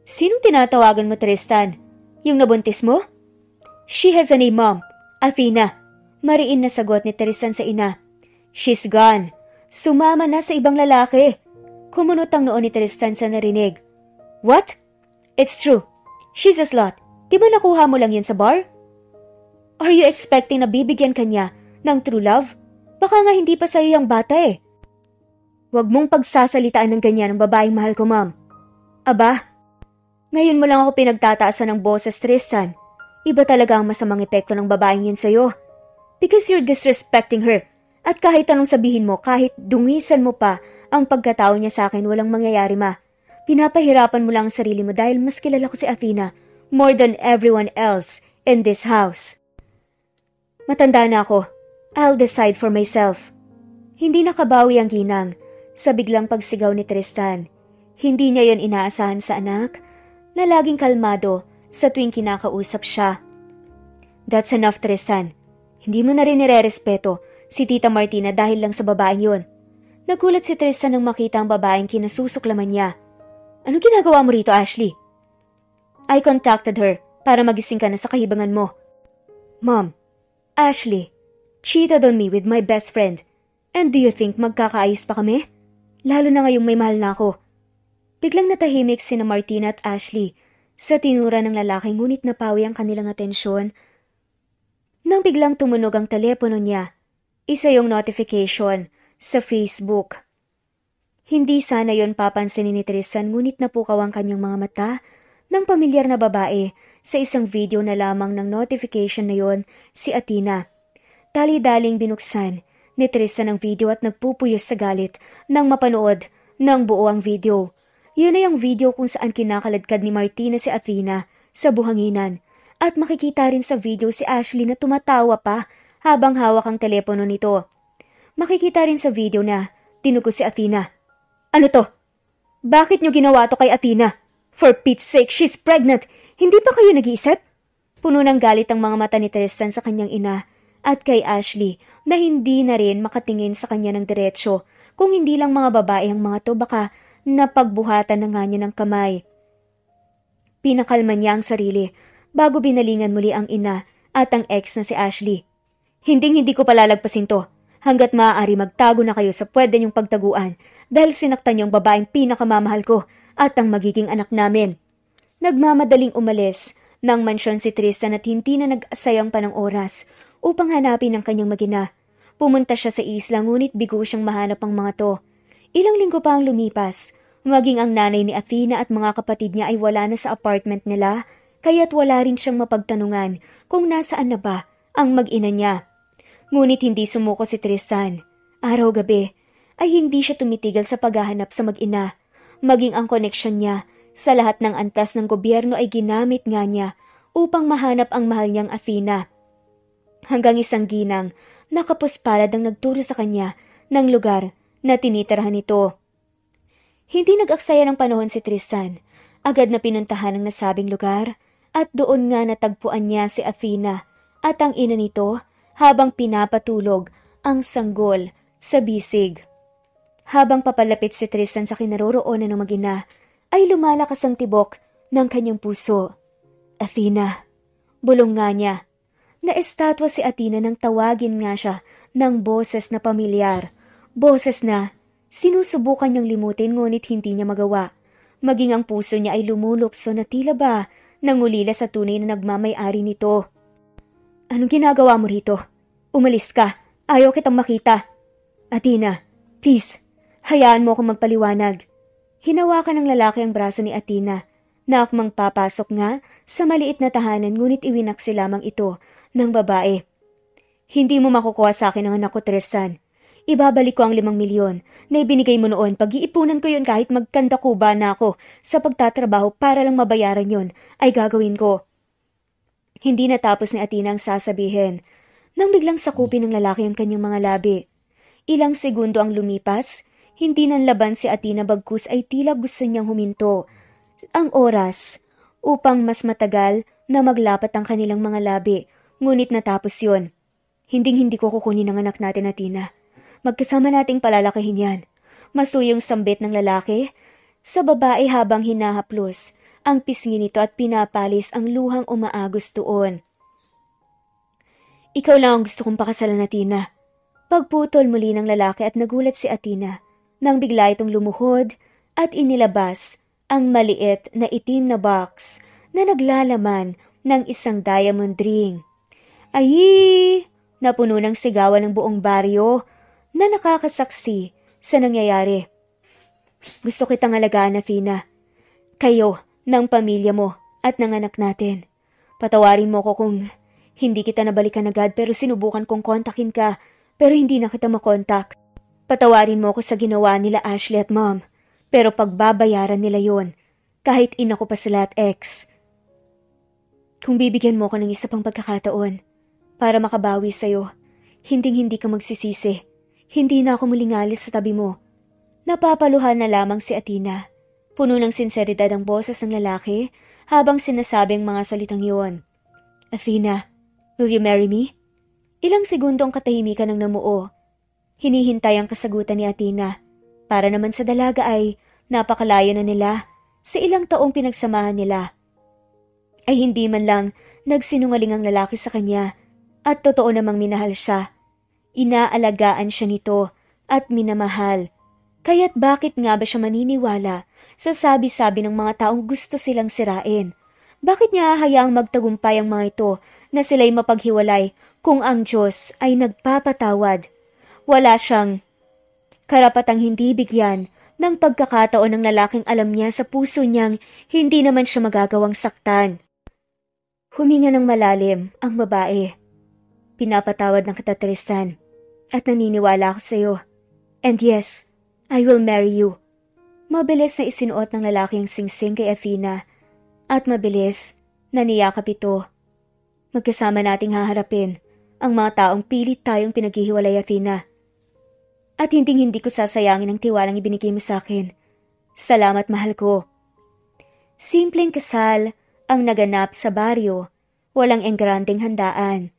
Sinong tinatawagan mo, Tristan? Yung nabuntis mo? She has a name, Mom. Athena. Mariin na sagot ni Tristan sa ina. She's gone. Sumama na sa ibang lalaki. Kumunot ang noo ni Tristan sa narinig. What? It's true. She's a slut. Di ba nakuha mo lang yan sa bar? Are you expecting na bibigyan kanya ng true love? Baka nga hindi pa sa'yo yung bata eh. Huwag mong pagsasalitaan ng ganyan ng babaeng mahal ko, Mom. Aba, ngayon mo lang ako pinagtataasan ng boses, Tristan. Iba talaga ang masamang epekto ng babaeng yun sa'yo. Because you're disrespecting her. At kahit anong sabihin mo, kahit dungisan mo pa ang pagkatao niya sa akin, walang mangyayari, Ma. Pinapahirapan mo lang ang sarili mo dahil mas kilala ko si Athena more than everyone else in this house. Matanda na ako. I'll decide for myself. Hindi nakabawi ang ginang sa biglang pagsigaw ni Tristan. Hindi niya yon inaasahan sa anak na laging kalmado sa tuwing kinakausap siya. That's enough, Tristan. Hindi mo na rin nire-respeto si Tita Martina dahil lang sa babaeng yun. Nagulat si Tristan nang makita ang babaeng kinasusuklaman niya. Ano ginagawa mo rito, Ashley? I contacted her para magising ka na sa kahibangan mo. Mom, Ashley cheated on me with my best friend. And do you think magkakaayos pa kami? Lalo na ngayong may mahal na ako. Biglang natahimik sina Martina at Ashley sa tinura ng lalaki ngunit napawi ang kanilang atensyon. Nang biglang tumunog ang telepono niya, isa yung notification sa Facebook. Hindi sana yon papansinin ni Tristan ngunit napukaw ang kanyang mga mata ng pamilyar na babae sa isang video na lamang ng notification na yon si Athena. Dali-daling binuksan ni Tristan ang video at nagpupuyos sa galit nang mapanood ng buo ang video. Yun ay ang video kung saan kinakaladkad ni Martina si Athena sa buhanginan. At makikita rin sa video si Ashley na tumatawa pa habang hawak ang telepono nito. Makikita rin sa video na tinugo si Athena. Ano to? Bakit nyo ginawa to kay Athena? For Pete's sake, she's pregnant. Hindi pa kayo nag-iisip? Puno ng galit ang mga mata ni Tristan sa kanyang ina at kay Ashley na hindi na rin makatingin sa kanya ng diretsyo. Kung hindi lang mga babae ang mga to, baka napagbuhatan na nga niya ng kamay. Pinakalma niya ang sarili bago binalingan muli ang ina at ang ex na si Ashley. Hindi ko palalagpasin to hanggat maaari magtago na kayo sa pwede niyong pagtaguan dahil sinaktan niyong babaeng pinakamamahal ko at ang magiging anak namin. Nagmamadaling umalis ng mansyon si Tristan at hindi na nag-asayang pa ng oras upang hanapin ang kanyang mag-ina. Pumunta siya sa isla ngunit bigo siyang mahanap ang mga to. Ilang linggo pa ang lumipas, maging ang nanay ni Athena at mga kapatid niya ay wala na sa apartment nila, kaya't wala rin siyang mapagtanungan kung nasaan na ba ang mag-ina niya. Ngunit hindi sumuko si Tristan. Araw-gabi ay hindi siya tumitigil sa paghahanap sa mag-ina. Maging ang koneksyon niya sa lahat ng antas ng gobyerno ay ginamit nga niya upang mahanap ang mahal niyang Athena. Hanggang isang ginang nakapuspalad ang nagturo sa kanya ng lugar na tinitirahan nito. Hindi nag-aksaya ng panahon si Tristan. Agad na pinuntahan ang nasabing lugar at doon nga natagpuan niya si Athena at ang ina nito habang pinapatulog ang sanggol sa bisig. Habang papalapit si Tristan sa kinaroroonan ng mag-ina, ay lumalakas ang tibok ng kanyang puso. Athena, bulong nga niya. Naestatwa si Athena nang tawagin nga siya ng boses na pamilyar. Boses na sinusubukan niyang limutin ngunit hindi niya magawa. Maging ang puso niya ay lumulukso na tila ba nangulila sa tunay na nagmamay-ari nito. Anong ginagawa mo rito? Umalis ka. Ayaw kitang makita. Athena, please, hayaan mo akong magpaliwanag. Hinawakan ng lalaki ang braso ni Athena na akmang papasok nga sa maliit na tahanan ngunit iwinaksi lamang ito ng babae. Hindi mo makukuha sa akin ang anak ko, Tristan. Ibabalik ko ang 5 milyon na ibinigay mo noon. Pag-iipunan ko yun kahit magkandakuba na ako sa pagtatrabaho para lang mabayaran yon ay gagawin ko. Hindi natapos ni Athena ang sasabihin nang biglang sakupin ng lalaki ang kanyang mga labi. Ilang segundo ang lumipas, hindi nanlaban si Athena bagkus ay tila gusto niyang huminto ang oras upang mas matagal na maglapat ang kanilang mga labi. Ngunit natapos yon. Hindi ko kukunin ang anak natin, Athena. Magkasama nating palalakihin yan. Masuyong sambit ng lalaki sa babae habang hinahaplos ang pisngi nito at pinapalis ang luhang umaagos doon. Ikaw lang ang gusto kong pakasalan, Athena. Pagputol muli ng lalaki at nagulat si Athena nang bigla itong lumuhod at inilabas ang maliit na itim na box na naglalaman ng isang diamond ring. Ay! Napuno ng sigawan ng buong baryo na nakakasaksi sa nangyayari. Gusto kitang alagaan, Athena. Kayo, ng pamilya mo at ng anak natin. Patawarin mo ko kung hindi kita nabalikan agad pero sinubukan kong kontakin ka pero hindi na kita makontak. Patawarin mo ko sa ginawa nila Ashley at Mom pero pagbabayaran nila yon kahit ina ko pa sila at ex. Kung bibigyan mo ko ng isa pang pagkakataon para makabawi sa'yo, hindi ka magsisisi. Hindi na ako muling alis sa tabi mo. Napapaluhan na lamang si Athena. Puno ng sinseridad ang boses ng lalaki habang sinasabing mga salitang iyon. Athena, will you marry me? Ilang segundo ang katahimikan ng namuo. Hinihintay ang kasagutan ni Athena. Para naman sa dalaga ay napakalayo na nila sa ilang taong pinagsamahan nila. Ay hindi man lang nagsinungaling ang lalaki sa kanya at totoo namang minahal siya. Inaalagaan siya nito at minamahal. Kaya't bakit nga ba siya maniniwala sa sabi-sabi ng mga taong gusto silang sirain? Bakit niya hahayaang magtagumpay ang mga ito na sila'y mapaghiwalay kung ang Diyos ay nagpapatawad? Wala siyang karapatang hindi bigyan ng pagkakataon ng lalaking alam niya sa puso niyang hindi naman siya magagawang saktan. Huminga ng malalim ang babae. Pinapatawad ng kita, Tristan, at naniniwala ako sa iyo. And yes, I will marry you. Mabilis na isinuot ng lalaki ang singsing kay Athena at mabilis na niyakap ito. Magkasama nating haharapin ang mga taong pilit tayong pinaghihiwalay, Athena. At hindi ko sasayangin ang tiwalang ibinigay mo sa akin. Salamat, mahal ko. Simpleng kasal ang naganap sa baryo, walang engrandeng handaan.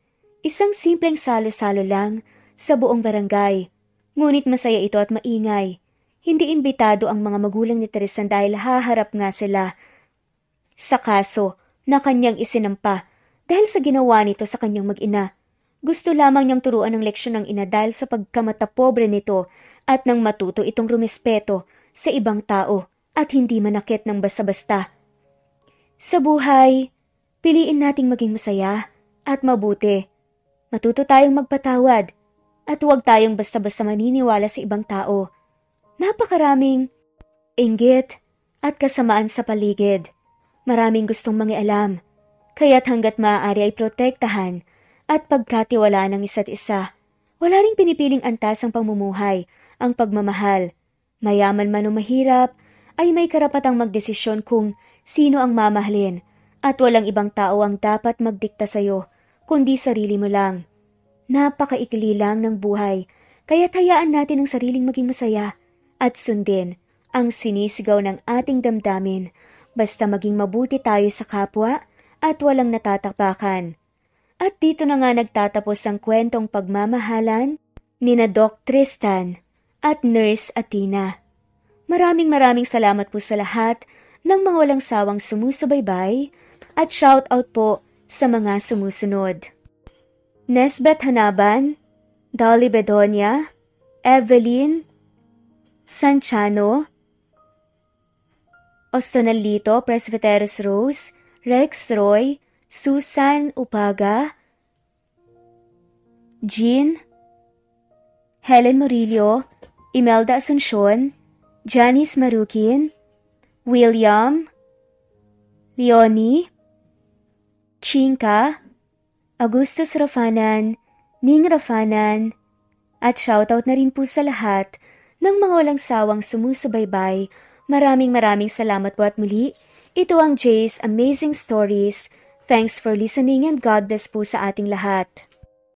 Isang simpleng salo-salo lang sa buong barangay. Ngunit masaya ito at maingay. Hindi imbitado ang mga magulang ni Tristan dahil haharap nga sila sa kaso na kanyang isinampa dahil sa ginawa nito sa kanyang mag-ina. Gusto lamang niyang turuan ng leksyon ng ina dahil sa pagkamata pobre nito at nang matuto itong rumispeto sa ibang tao at hindi manakit ng basta-basta. Sa buhay, piliin nating maging masaya at mabuti. Matuto tayong magpatawad at huwag tayong basta-basta maniniwala sa ibang tao. Napakaraming inggit at kasamaan sa paligid. Maraming gustong mangialam, kaya't hanggat maaari ay protektahan at pagkatiwalaan ng isa't isa. Wala ring pinipiling antas ang pamumuhay, ang pagmamahal. Mayaman man o mahirap, ay may karapatang magdesisyon kung sino ang mamahalin at walang ibang tao ang dapat magdikta sa'yo, kundi sarili mo lang. Napakaikli lang ng buhay, kaya't hayaan natin ang sariling maging masaya at sundin ang sinisigaw ng ating damdamin basta maging mabuti tayo sa kapwa at walang natatakpakan. At dito na nga nagtatapos ang kwentong pagmamahalan ni na Doc Tristan at Nurse Athena. Maraming salamat po sa lahat ng mga walang sawang sumusubaybay at shout out po sa mga sumusunod. Nesbeth Hanaban, Dolly Bedonia, Evelyn Sanchano, Ostonalito Presbyteros Rose, Rex Roy, Susan Upaga, Jean, Helen Murillo, Imelda Asuncion, Janice Marukin, William, Leonie, Chinka, Augustus Rafanan, Ning Rafanan, at shoutout na rin po sa lahat ng mga walang sawang sumusubaybay. Maraming salamat po at muli. Ito ang Jay's Amazing Stories. Thanks for listening and God bless po sa ating lahat.